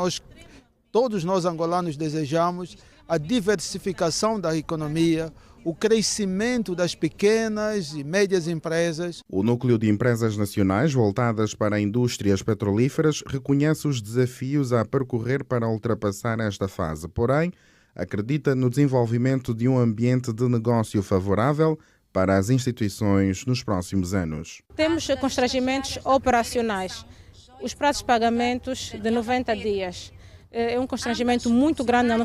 todos nós angolanos desejamos, a diversificação da economia, o crescimento das pequenas e médias empresas. O Núcleo de Empresas Nacionais voltadas para indústrias petrolíferas reconhece os desafios a percorrer para ultrapassar esta fase. Porém, acredita no desenvolvimento de um ambiente de negócio favorável para as instituições nos próximos anos. Temos constrangimentos operacionais. Os prazos de pagamentos de 90 dias. É um constrangimento muito grande nas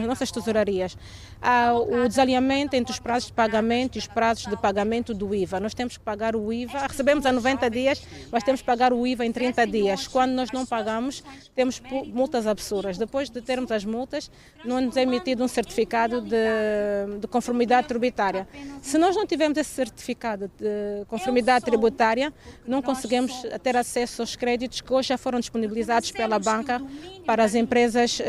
nossas tesourarias. Há o desalinhamento entre os prazos de pagamento e os prazos de pagamento do IVA. Nós temos que pagar o IVA, recebemos a 90 dias, mas temos que pagar o IVA em 30 dias. Quando nós não pagamos, temos multas absurdas. Depois de termos as multas, não nos é emitido um certificado de conformidade tributária. Se nós não tivermos esse certificado de conformidade tributária, não conseguimos ter acesso aos créditos que hoje já foram disponibilizados pela banca para as empresas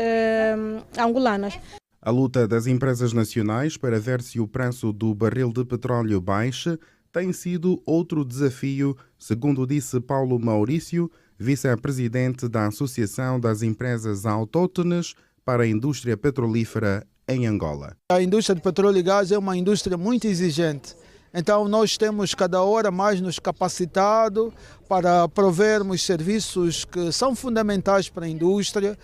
angolanas. A luta das empresas nacionais para ver se o preço do barril de petróleo baixa tem sido outro desafio, segundo disse Paulo Maurício, vice-presidente da Associação das Empresas Autóctones para a Indústria Petrolífera em Angola. A indústria de petróleo e gás é uma indústria muito exigente. Então nós temos cada hora mais nos capacitado para provermos serviços que são fundamentais para a indústria,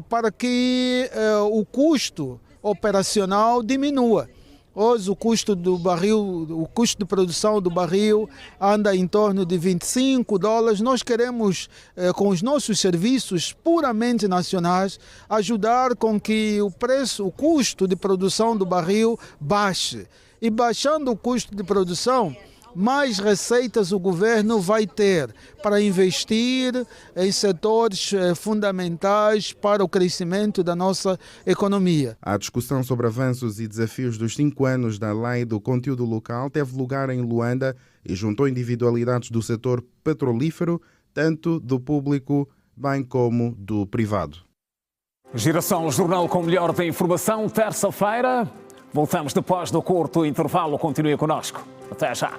para que o custo operacional diminua. Hoje o custo do barril, o custo de produção do barril anda em torno de $25. Nós queremos, com os nossos serviços puramente nacionais, ajudar com que o preço, o custo de produção do barril baixe. E baixando o custo de produção, mais receitas o governo vai ter para investir em setores fundamentais para o crescimento da nossa economia. A discussão sobre avanços e desafios dos 5 anos da Lei do Conteúdo Local teve lugar em Luanda e juntou individualidades do setor petrolífero, tanto do público bem como do privado. Giração Jornal com o melhor da informação, terça-feira. Voltamos depois do curto intervalo. Continue connosco. Até já.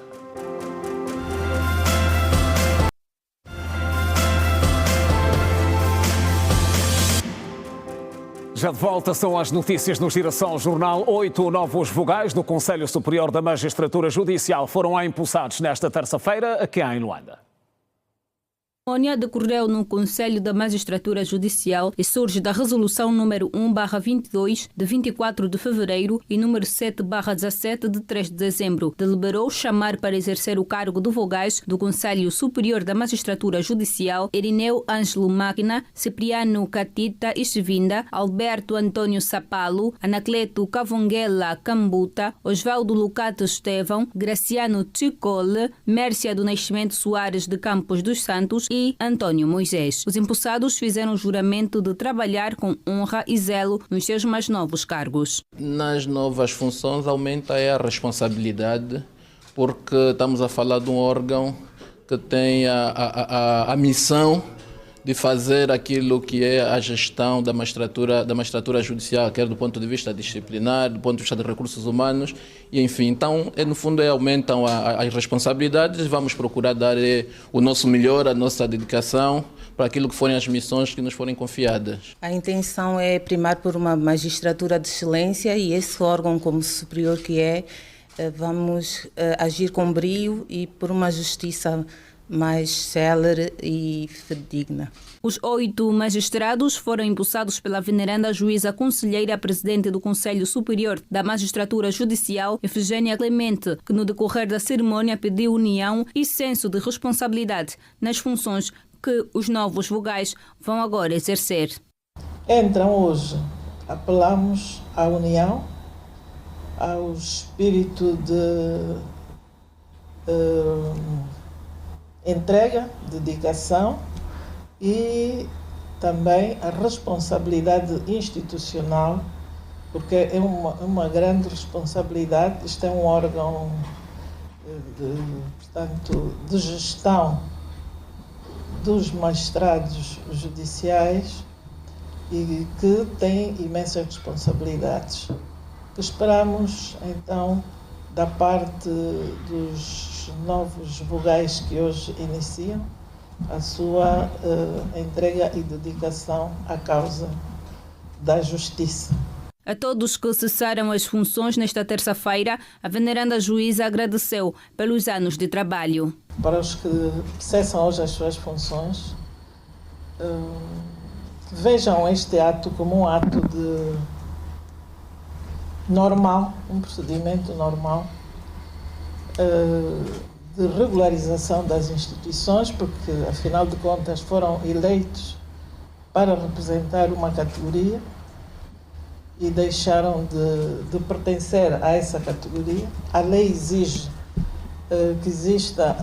Já de volta são as notícias no Giração Jornal. 8 novos vogais do Conselho Superior da Magistratura Judicial foram impulsados nesta terça-feira aqui em Luanda. A cerimônia decorreu no Conselho da Magistratura Judicial e surge da Resolução número 1/22 de 24 de fevereiro e número 7/17 de 3 de dezembro. Deliberou chamar para exercer o cargo de vogais do Conselho Superior da Magistratura Judicial Irineu Ângelo Máquina, Cipriano Catita Isvinda, Alberto Antônio Sapalo, Anacleto Cavonguela Cambuta, Osvaldo Lucato Estevão, Graciano Ticole, Mércia do Nascimento Soares de Campos dos Santos e Antônio Moisés. Os impulsados fizeram o juramento de trabalhar com honra e zelo nos seus mais novos cargos. Nas novas funções aumenta a responsabilidade, porque estamos a falar de um órgão que tem a missão de fazer aquilo que é a gestão da magistratura judicial, quer do ponto de vista disciplinar, do ponto de vista de recursos humanos, e enfim, então, no fundo, aumentam as responsabilidades, vamos procurar dar o nosso melhor, a nossa dedicação para aquilo que forem as missões que nos forem confiadas. A intenção é primar por uma magistratura de excelência e esse órgão, como superior que é, vamos agir com brio e por uma justiça mais célere e fidedigna. Os 8 magistrados foram impulsados pela veneranda juíza conselheira presidente do Conselho Superior da Magistratura Judicial, Efigênia Clemente, que no decorrer da cerimônia pediu união e senso de responsabilidade nas funções que os novos vogais vão agora exercer. Então hoje apelamos à união, ao espírito de entrega, dedicação e também a responsabilidade institucional, porque é uma grande responsabilidade. Isto é um órgão de gestão dos magistrados judiciais e que tem imensas responsabilidades. Esperamos, então, da parte dos novos vogais que hoje iniciam, a sua entrega e dedicação à causa da justiça. A todos que cessaram as funções nesta terça-feira, a veneranda juíza agradeceu pelos anos de trabalho. Para os que cessam hoje as suas funções, vejam este ato como um ato normal, um procedimento normal de regularização das instituições, porque afinal de contas foram eleitos para representar uma categoria e deixaram de pertencer a essa categoria. A lei exige que exista,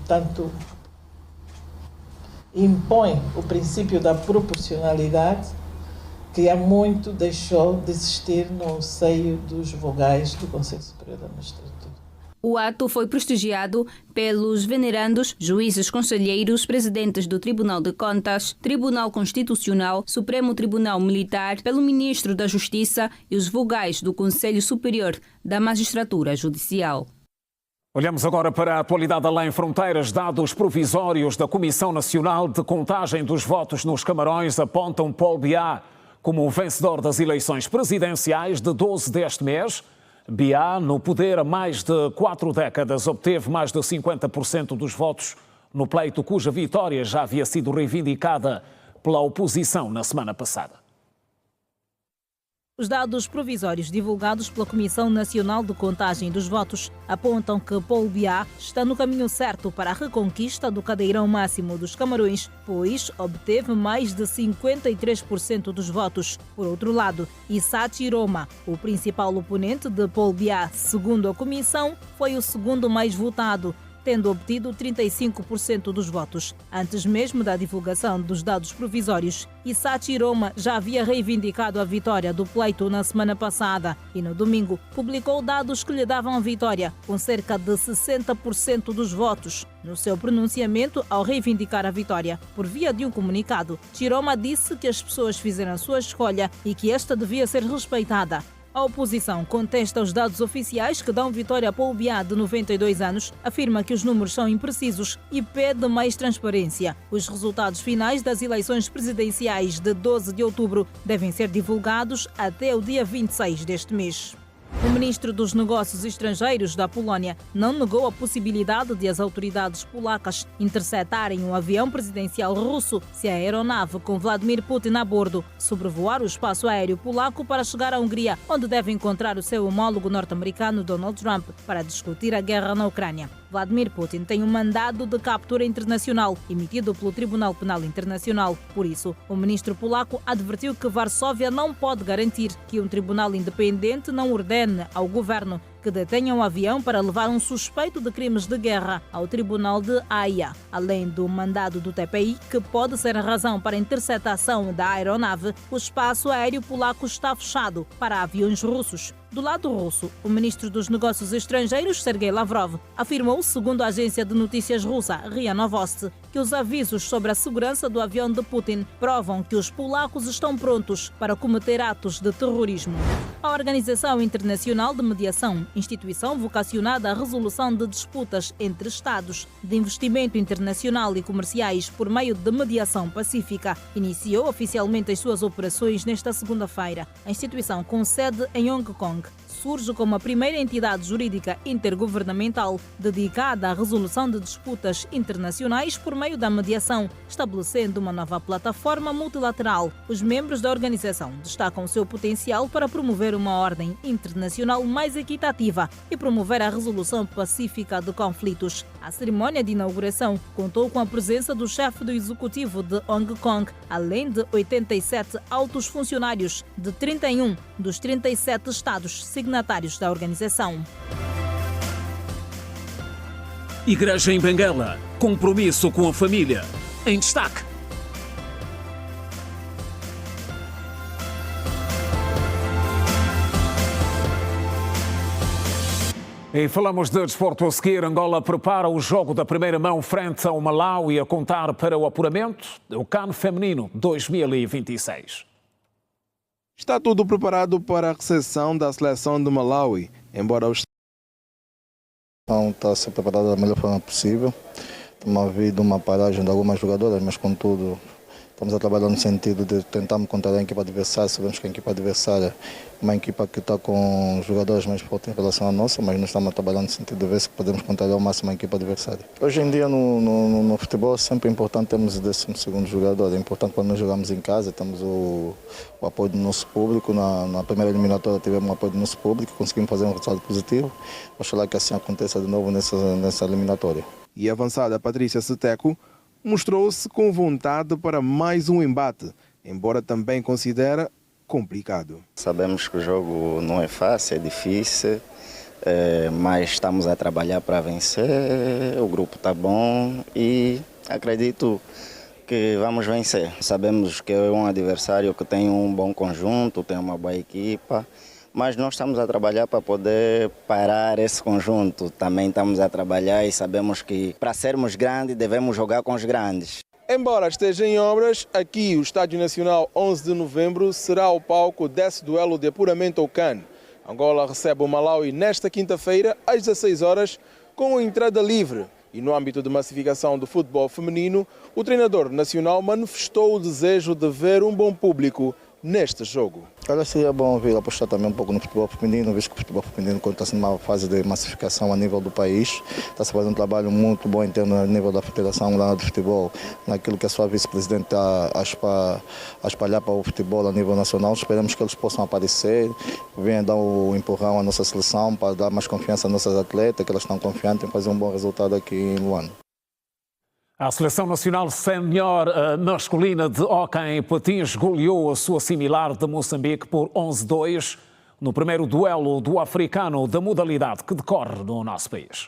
tanto impõe o princípio da proporcionalidade, que há muito deixou de existir no seio dos vogais do Conselho Superior da Magistratura. O ato foi prestigiado pelos venerandos, juízes conselheiros, presidentes do Tribunal de Contas, Tribunal Constitucional, Supremo Tribunal Militar, pelo Ministro da Justiça e os vogais do Conselho Superior da Magistratura Judicial. Olhamos agora para a atualidade além fronteiras. Dados provisórios da Comissão Nacional de Contagem dos Votos nos Camarões apontam Paul Biá como o vencedor das eleições presidenciais de 12 deste mês. Biá, no poder há mais de 4 décadas, obteve mais de 50% dos votos no pleito cuja vitória já havia sido reivindicada pela oposição na semana passada. Os dados provisórios divulgados pela Comissão Nacional de Contagem dos Votos apontam que Paul Biá está no caminho certo para a reconquista do cadeirão máximo dos Camarões, pois obteve mais de 53% dos votos. Por outro lado, Issa Chiroma, o principal oponente de Paul Biá, segundo a Comissão, foi o segundo mais votado, tendo obtido 35% dos votos. Antes mesmo da divulgação dos dados provisórios, Issa Chiroma já havia reivindicado a vitória do pleito na semana passada e, no domingo, publicou dados que lhe davam a vitória, com cerca de 60% dos votos. No seu pronunciamento, ao reivindicar a vitória por via de um comunicado, Chiroma disse que as pessoas fizeram a sua escolha e que esta devia ser respeitada. A oposição contesta os dados oficiais que dão vitória a Paul Biá, de 92 anos, afirma que os números são imprecisos e pede mais transparência. Os resultados finais das eleições presidenciais de 12 de outubro devem ser divulgados até o dia 26 deste mês. O ministro dos Negócios Estrangeiros da Polónia não negou a possibilidade de as autoridades polacas interceptarem um avião presidencial russo se a aeronave com Vladimir Putin a bordo sobrevoar o espaço aéreo polaco para chegar à Hungria, onde deve encontrar o seu homólogo norte-americano Donald Trump para discutir a guerra na Ucrânia. Vladimir Putin tem um mandado de captura internacional emitido pelo Tribunal Penal Internacional. Por isso, o ministro polaco advertiu que Varsóvia não pode garantir que um tribunal independente não ordene ao governo que detenha um avião para levar um suspeito de crimes de guerra ao Tribunal de Haia. Além do mandado do TPI, que pode ser a razão para a interceptação da aeronave, o espaço aéreo polaco está fechado para aviões russos. Do lado russo, o ministro dos Negócios Estrangeiros, Sergei Lavrov, afirmou, segundo a agência de notícias russa RIA Novosti, que os avisos sobre a segurança do avião de Putin provam que os polacos estão prontos para cometer atos de terrorismo. A Organização Internacional de Mediação, instituição vocacionada à resolução de disputas entre Estados, de investimento internacional e comerciais por meio de mediação pacífica, iniciou oficialmente as suas operações nesta segunda-feira. A instituição com sede em Hong Kong surge como a primeira entidade jurídica intergovernamental dedicada à resolução de disputas internacionais por meio da mediação, estabelecendo uma nova plataforma multilateral. Os membros da organização destacam o seu potencial para promover uma ordem internacional mais equitativa e promover a resolução pacífica de conflitos. A cerimónia de inauguração contou com a presença do chefe do executivo de Hong Kong, além de 87 altos funcionários de 31 dos 37 estados signatários da organização. Igreja em Benguela. Compromisso com a família. Em destaque. E falamos de desporto a seguir. Angola prepara o jogo da primeira mão frente ao Malawi a contar para o apuramento do CAN Feminino 2026. Está tudo preparado para a recepção da seleção do Malawi, embora o está a ser preparado da melhor forma possível. Temos havido uma paragem de algumas jogadoras, mas contudo estamos a trabalhar no sentido de tentar encontrar a equipa adversária. Sabemos que a equipa adversária é uma equipa que está com jogadores mais fortes em relação à nossa, mas nós estamos a trabalhar no sentido de ver se podemos controlar ao máximo a equipa adversária. Hoje em dia no futebol é sempre importante termos o 12º jogador. É importante quando nós jogamos em casa, temos o apoio do nosso público. Na primeira eliminatória tivemos o apoio do nosso público, conseguimos fazer um resultado positivo. Oxalá que assim aconteça de novo nessa eliminatória. E a avançada Patrícia Seteco mostrou-se com vontade para mais um embate, embora também considera complicado. Sabemos que o jogo não é fácil, é difícil, mas estamos a trabalhar para vencer, o grupo está bom e acredito que vamos vencer. Sabemos que é um adversário que tem um bom conjunto, tem uma boa equipa, mas nós estamos a trabalhar para poder parar esse conjunto. Também estamos a trabalhar e sabemos que para sermos grandes devemos jogar com os grandes. Embora esteja em obras, aqui o Estádio Nacional 11 de novembro será o palco desse duelo de apuramento ao CAN. Angola recebe o Malawi nesta quinta-feira às 16 horas com a entrada livre. E no âmbito de massificação do futebol feminino, o treinador nacional manifestou o desejo de ver um bom público neste jogo. Olha, seria bom vir apostar também um pouco no futebol feminino, visto que o futebol feminino está numa fase de massificação a nível do país. Está-se fazendo um trabalho muito bom em termos a nível da Federação Angolana de Futebol, naquilo que a sua vice-presidente está a espalhar para o futebol a nível nacional. Esperamos que eles possam aparecer, venham dar o empurrão à nossa seleção para dar mais confiança às nossas atletas, que elas estão confiantes em fazer um bom resultado aqui em Luanda. A Seleção Nacional Sénior masculina de hóquei em patins goleou a sua similar de Moçambique por 11-2 no primeiro duelo do africano da modalidade que decorre no nosso país.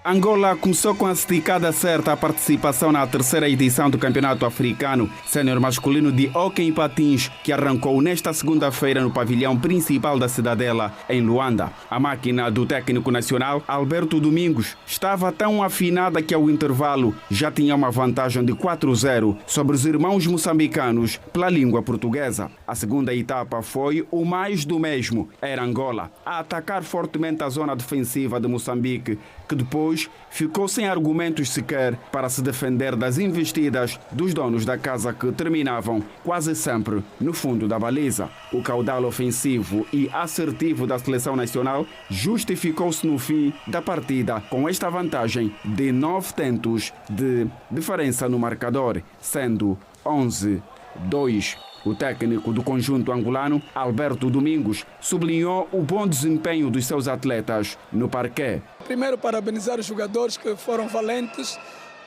Angola começou com a esticada certa a participação na terceira edição do Campeonato Africano Sénior Masculino de Hóquei em Patins, que arrancou nesta segunda-feira no pavilhão principal da Cidadela, em Luanda. A máquina do técnico nacional, Alberto Domingos, estava tão afinada que ao intervalo já tinha uma vantagem de 4-0 sobre os irmãos moçambicanos pela língua portuguesa. A segunda etapa foi o mais do mesmo. Era Angola a atacar fortemente a zona defensiva de Moçambique, que depois ficou sem argumentos sequer para se defender das investidas dos donos da casa, que terminavam quase sempre no fundo da baliza. O caudal ofensivo e assertivo da seleção nacional justificou-se no fim da partida com esta vantagem de 9 tentos de diferença no marcador, sendo 11-2. O técnico do conjunto angolano, Alberto Domingos, sublinhou o bom desempenho dos seus atletas no parquet. Primeiro, parabenizar os jogadores que foram valentes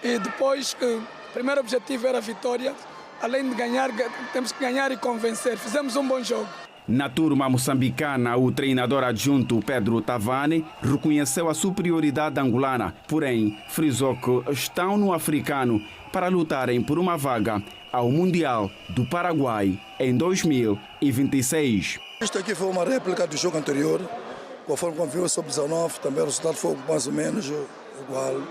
e depois que o primeiro objetivo era a vitória. Além de ganhar, temos que ganhar e convencer. Fizemos um bom jogo. Na turma moçambicana, o treinador adjunto Pedro Tavani reconheceu a superioridade angolana, porém frisou que estão no africano para lutarem por uma vaga ao Mundial do Paraguai em 2026. Isto aqui foi uma réplica do jogo anterior, conforme viu o Sub-19, também o resultado foi mais ou menos igual.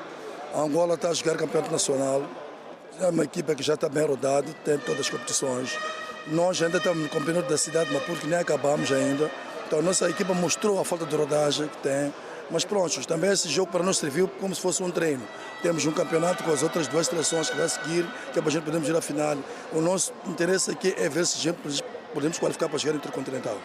A Angola está a jogar campeonato nacional, é uma equipa que já está bem rodada, tem todas as competições. Nós ainda estamos no campeonato da cidade de Maputo, que nem acabamos ainda. Então a nossa equipa mostrou a falta de rodagem que tem. Mas pronto, também esse jogo para nós serviu como se fosse um treino. Temos um campeonato com as outras duas seleções que vai seguir, que é para a gente podermos ir à final. O nosso interesse aqui é ver se a gente podemos qualificar para chegar intercontinental.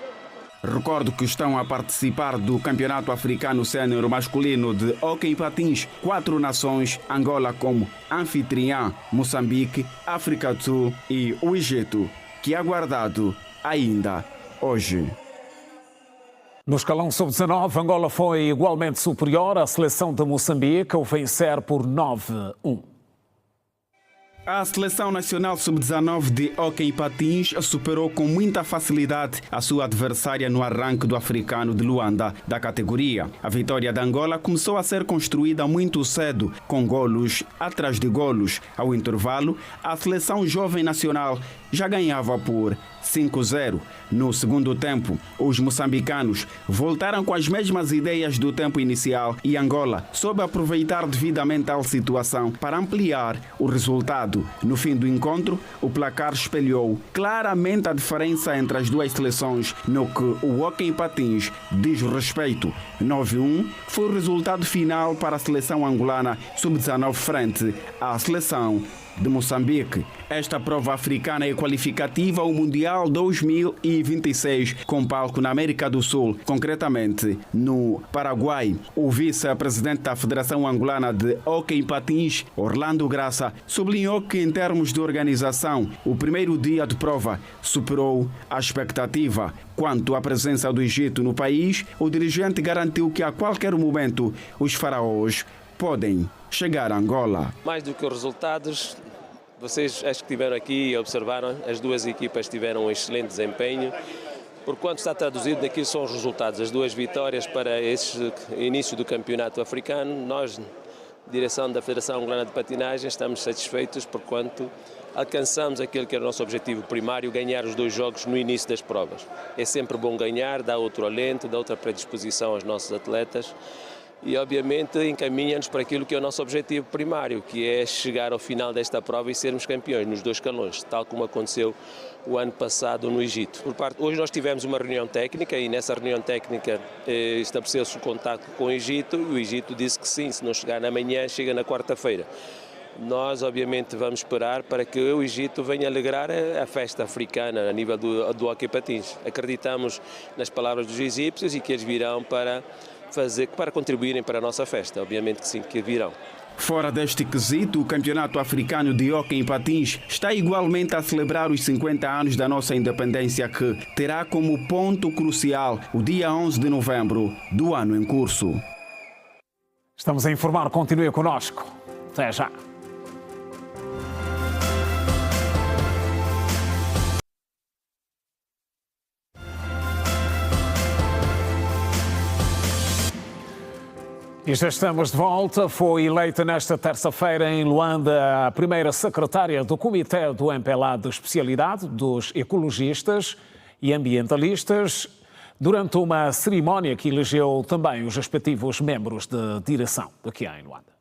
Recordo que estão a participar do Campeonato Africano Sénior Masculino de Hóquei em Patins 4 nações, Angola como anfitriã, Moçambique, África do Sul e o Egito, que é aguardado ainda hoje. No escalão sub-19, Angola foi igualmente superior à seleção de Moçambique ao vencer por 9-1. A Seleção Nacional Sub-19 de Hóquei em Patins superou com muita facilidade a sua adversária no arranque do africano de Luanda da categoria. A vitória da Angola começou a ser construída muito cedo, com golos atrás de golos. Ao intervalo, a Seleção Jovem Nacional já ganhava por 5-0. No segundo tempo, os moçambicanos voltaram com as mesmas ideias do tempo inicial e Angola soube aproveitar devidamente a situação para ampliar o resultado. No fim do encontro, o placar espelhou claramente a diferença entre as duas seleções no que o hóquei em patins diz respeito. 9-1 foi o resultado final para a seleção angolana sub-19 frente à seleção de Moçambique. Esta prova africana é qualificativa ao Mundial 2026, com palco na América do Sul, concretamente no Paraguai. O vice-presidente da Federação Angolana de Hóquei em Patins, Orlando Graça, sublinhou que, em termos de organização, o primeiro dia de prova superou a expectativa. Quanto à presença do Egito no país, o dirigente garantiu que a qualquer momento os faraós podem chegar a Angola. Mais do que os resultados, vocês acho que estiveram aqui e observaram, as duas equipas tiveram um excelente desempenho. Por quanto está traduzido daqui são os resultados, as duas vitórias para esse início do campeonato africano. Nós, direção da Federação Angolana de Patinagem, estamos satisfeitos por quanto alcançamos aquele que era o nosso objetivo primário, ganhar os 2 jogos no início das provas. É sempre bom ganhar, dá outro alento, dá outra predisposição aos nossos atletas. E, obviamente, encaminha-nos para aquilo que é o nosso objetivo primário, que é chegar ao final desta prova e sermos campeões nos 2 escalões, tal como aconteceu o ano passado no Egito. Hoje nós tivemos uma reunião técnica e nessa reunião técnica estabeleceu-se o contacto com o Egito e o Egito disse que sim, se não chegar na manhã, chega na quarta-feira. Nós, obviamente, vamos esperar para que o Egito venha alegrar a festa africana a nível do hóquei patins. Acreditamos nas palavras dos egípcios e que eles virão para contribuírem para a nossa festa. Obviamente que sim, que virão. Fora deste quesito, o Campeonato Africano de Hóquei em Patins está igualmente a celebrar os 50 anos da nossa independência, que terá como ponto crucial o dia 11 de novembro do ano em curso. Estamos a informar, continue conosco. Até já. E já estamos de volta. Foi eleita nesta terça-feira em Luanda a primeira secretária do Comitê do MPLA de Especialidade dos Ecologistas e Ambientalistas, durante uma cerimónia que elegeu também os respectivos membros de direção aqui em Luanda.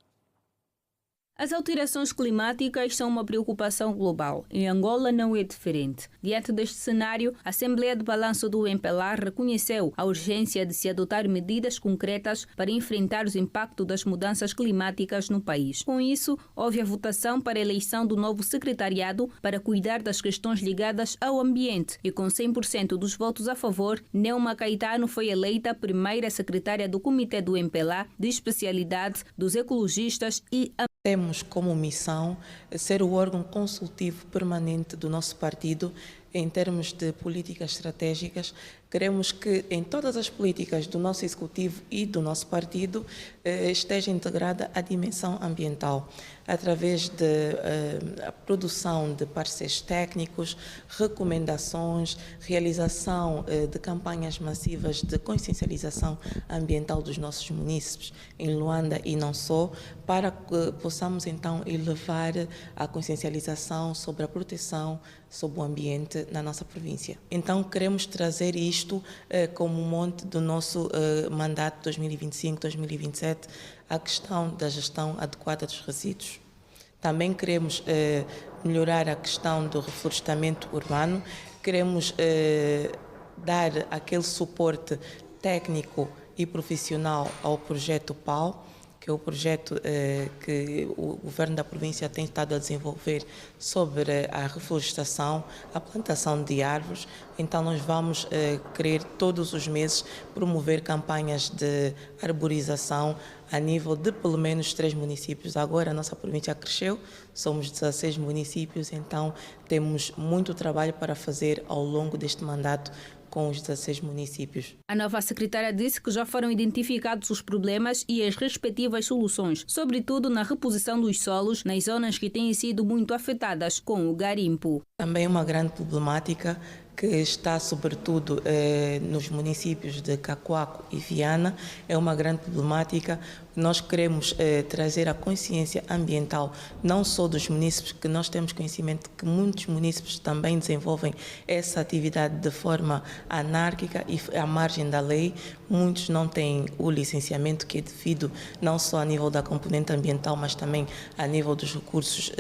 As alterações climáticas são uma preocupação global. Em Angola não é diferente. Diante deste cenário, a Assembleia de Balanço do MPLA reconheceu a urgência de se adotar medidas concretas para enfrentar os impactos das mudanças climáticas no país. Com isso, houve a votação para a eleição do novo secretariado para cuidar das questões ligadas ao ambiente e, com 100% dos votos a favor, Neuma Caetano foi eleita a primeira secretária do Comitê do MPLA de Especialidade dos Ecologistas e Temos como missão ser o órgão consultivo permanente do nosso partido em termos de políticas estratégicas. Queremos que em todas as políticas do nosso executivo e do nosso partido esteja integrada a dimensão ambiental, através da produção de parceiros técnicos, recomendações, realização de campanhas massivas de consciencialização ambiental dos nossos munícipes em Luanda e não só, para que possamos então elevar a consciencialização sobre a proteção, sobre o ambiente na nossa província. Então queremos trazer isto como monte do nosso mandato 2025-2027, a questão da gestão adequada dos resíduos. Também queremos melhorar a questão do reflorestamento urbano, queremos dar aquele suporte técnico e profissional ao projeto PAU, que é o projeto que o governo da província tem estado a desenvolver sobre a reflorestação, a plantação de árvores. Então nós vamos querer todos os meses promover campanhas de arborização a nível de pelo menos 3 municípios. Agora a nossa província cresceu, somos 16 municípios, então temos muito trabalho para fazer ao longo deste mandato com os 16 municípios. A nova secretária disse que já foram identificados os problemas e as respectivas soluções, sobretudo na reposição dos solos nas zonas que têm sido muito afetadas com o garimpo. Também uma grande problemática que está sobretudo nos municípios de Cacoaco e Viana, é uma grande problemática. Nós queremos trazer a consciência ambiental, não só dos municípios, que nós temos conhecimento que muitos municípios também desenvolvem essa atividade de forma anárquica e à margem da lei. Muitos não têm o licenciamento que é devido não só a nível da componente ambiental, mas também a nível dos recursos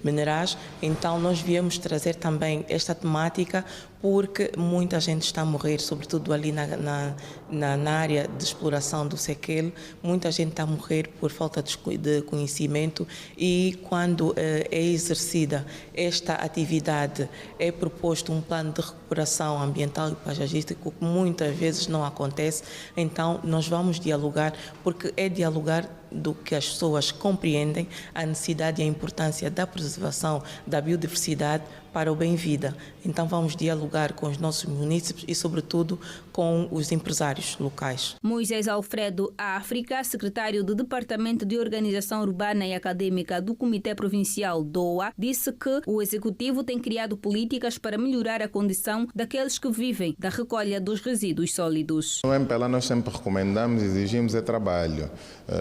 minerais. Então nós viemos trazer também esta temática, porque muita gente está a morrer, sobretudo ali na área de exploração do Sequel. Muita gente está a morrer por falta de conhecimento, e quando é exercida esta atividade, é proposto um plano de recuperação ambiental e paisagístico que muitas vezes não acontece. Então nós vamos dialogar, porque é dialogar do que as pessoas compreendem a necessidade e a importância da preservação da biodiversidade para o bem-vida. Então vamos dialogar com os nossos munícipes e, sobretudo, com os empresários locais. Moisés Alfredo África, secretário do Departamento de Organização Urbana e Acadêmica do Comitê Provincial DOA, disse que o Executivo tem criado políticas para melhorar a condição daqueles que vivem da recolha dos resíduos sólidos. No MPLA nós sempre recomendamos e exigimos trabalho.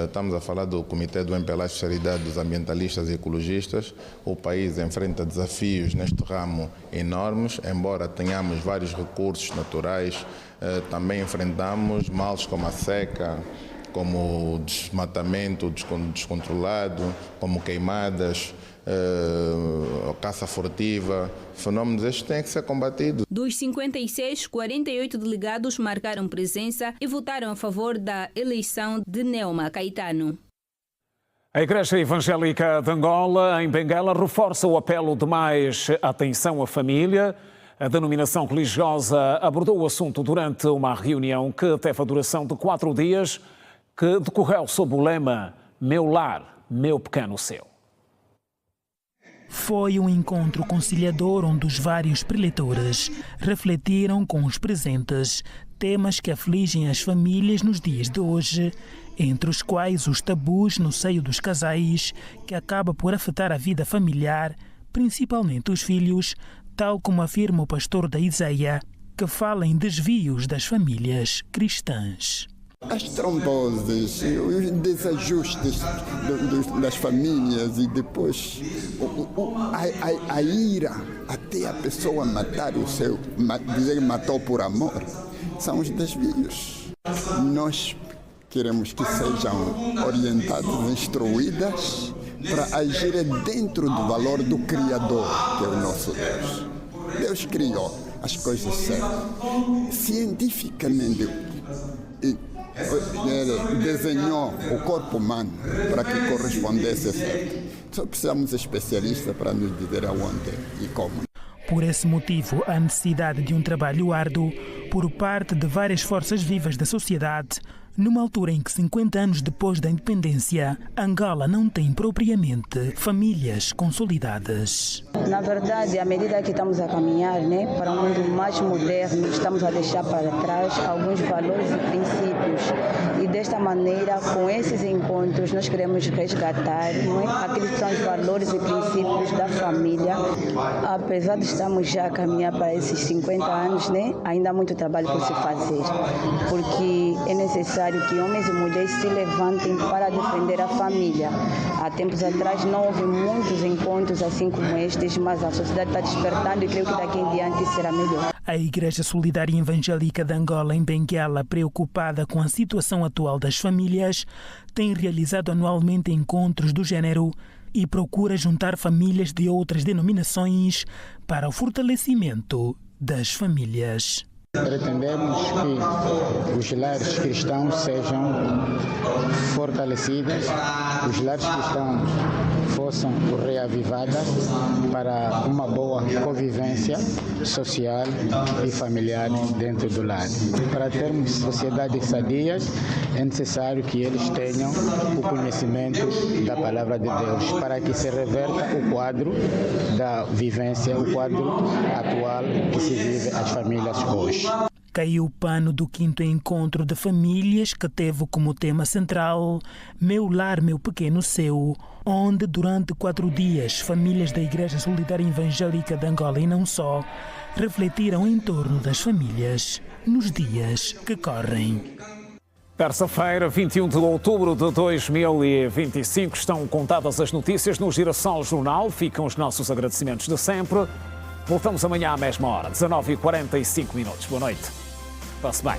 Estamos a falar do Comitê do MPLA Especialidade dos Ambientalistas e Ecologistas. O país enfrenta desafios neste ramo enormes, embora tenhamos vários recursos naturais, também enfrentamos males como a seca, como o desmatamento descontrolado, como queimadas, caça furtiva. Fenômenos estes têm que ser combatidos. Dos 56, 48 delegados marcaram presença e votaram a favor da eleição de Neuma Caetano. A Igreja Evangélica de Angola, em Benguela, reforça o apelo de mais atenção à família. A denominação religiosa abordou o assunto durante uma reunião que teve a duração de 4 dias, que decorreu sob o lema Meu Lar, Meu Pequeno Seu. Foi um encontro conciliador onde os vários preletores refletiram com os presentes temas que afligem as famílias nos dias de hoje, entre os quais os tabus no seio dos casais, que acaba por afetar a vida familiar, principalmente os filhos, tal como afirma o pastor da Iseia, que fala em desvios das famílias cristãs. As tromboses, os desajustes das famílias e depois a ira até a pessoa matar o seu, dizer que matou por amor, são os desvios. Nós queremos que sejam orientadas, instruídas para agirem dentro do valor do Criador, que é o nosso Deus. Deus criou as coisas certas. Cientificamente, desenhou o corpo humano para que correspondesse certo. Só precisamos de especialistas para nos dizer aonde e como. Por esse motivo, a necessidade de um trabalho árduo por parte de várias forças vivas da sociedade, numa altura em que 50 anos depois da independência, Angola não tem propriamente famílias consolidadas. Na verdade, à medida que estamos a caminhar para um mundo mais moderno, estamos a deixar para trás alguns valores e princípios. E desta maneira, com esses encontros, nós queremos resgatar aqueles que são os valores e princípios da família. Apesar de estarmos já a caminhar para esses 50 anos, ainda há muito trabalho por se fazer, porque é necessário que homens e mulheres se levantem para defender a família. Há tempos atrás não houve muitos encontros assim como estes, mas a sociedade está despertando e creio que daqui em diante será melhor. A Igreja Solidária Evangélica de Angola, em Benguela, preocupada com a situação atual das famílias, tem realizado anualmente encontros do género e procura juntar famílias de outras denominações para o fortalecimento das famílias. Pretendemos que os lares cristãos sejam fortalecidos, os lares cristãos fossem reavivados para uma boa convivência social e familiar dentro do lar. Para termos sociedades sadias, é necessário que eles tenham o conhecimento da palavra de Deus, para que se reverta o quadro da vivência, o quadro atual que se vive as famílias hoje. Caiu o pano do 5º encontro de famílias, que teve como tema central Meu Lar, Meu Pequeno Seu, onde durante 4 dias famílias da Igreja Solidária Evangélica de Angola e não só refletiram em torno das famílias nos dias que correm. Terça-feira, 21 de outubro de 2025, estão contadas as notícias no Girassol Jornal. Ficam os nossos agradecimentos de sempre. Voltamos amanhã à mesma hora, 19h45. Boa noite. Passe bem.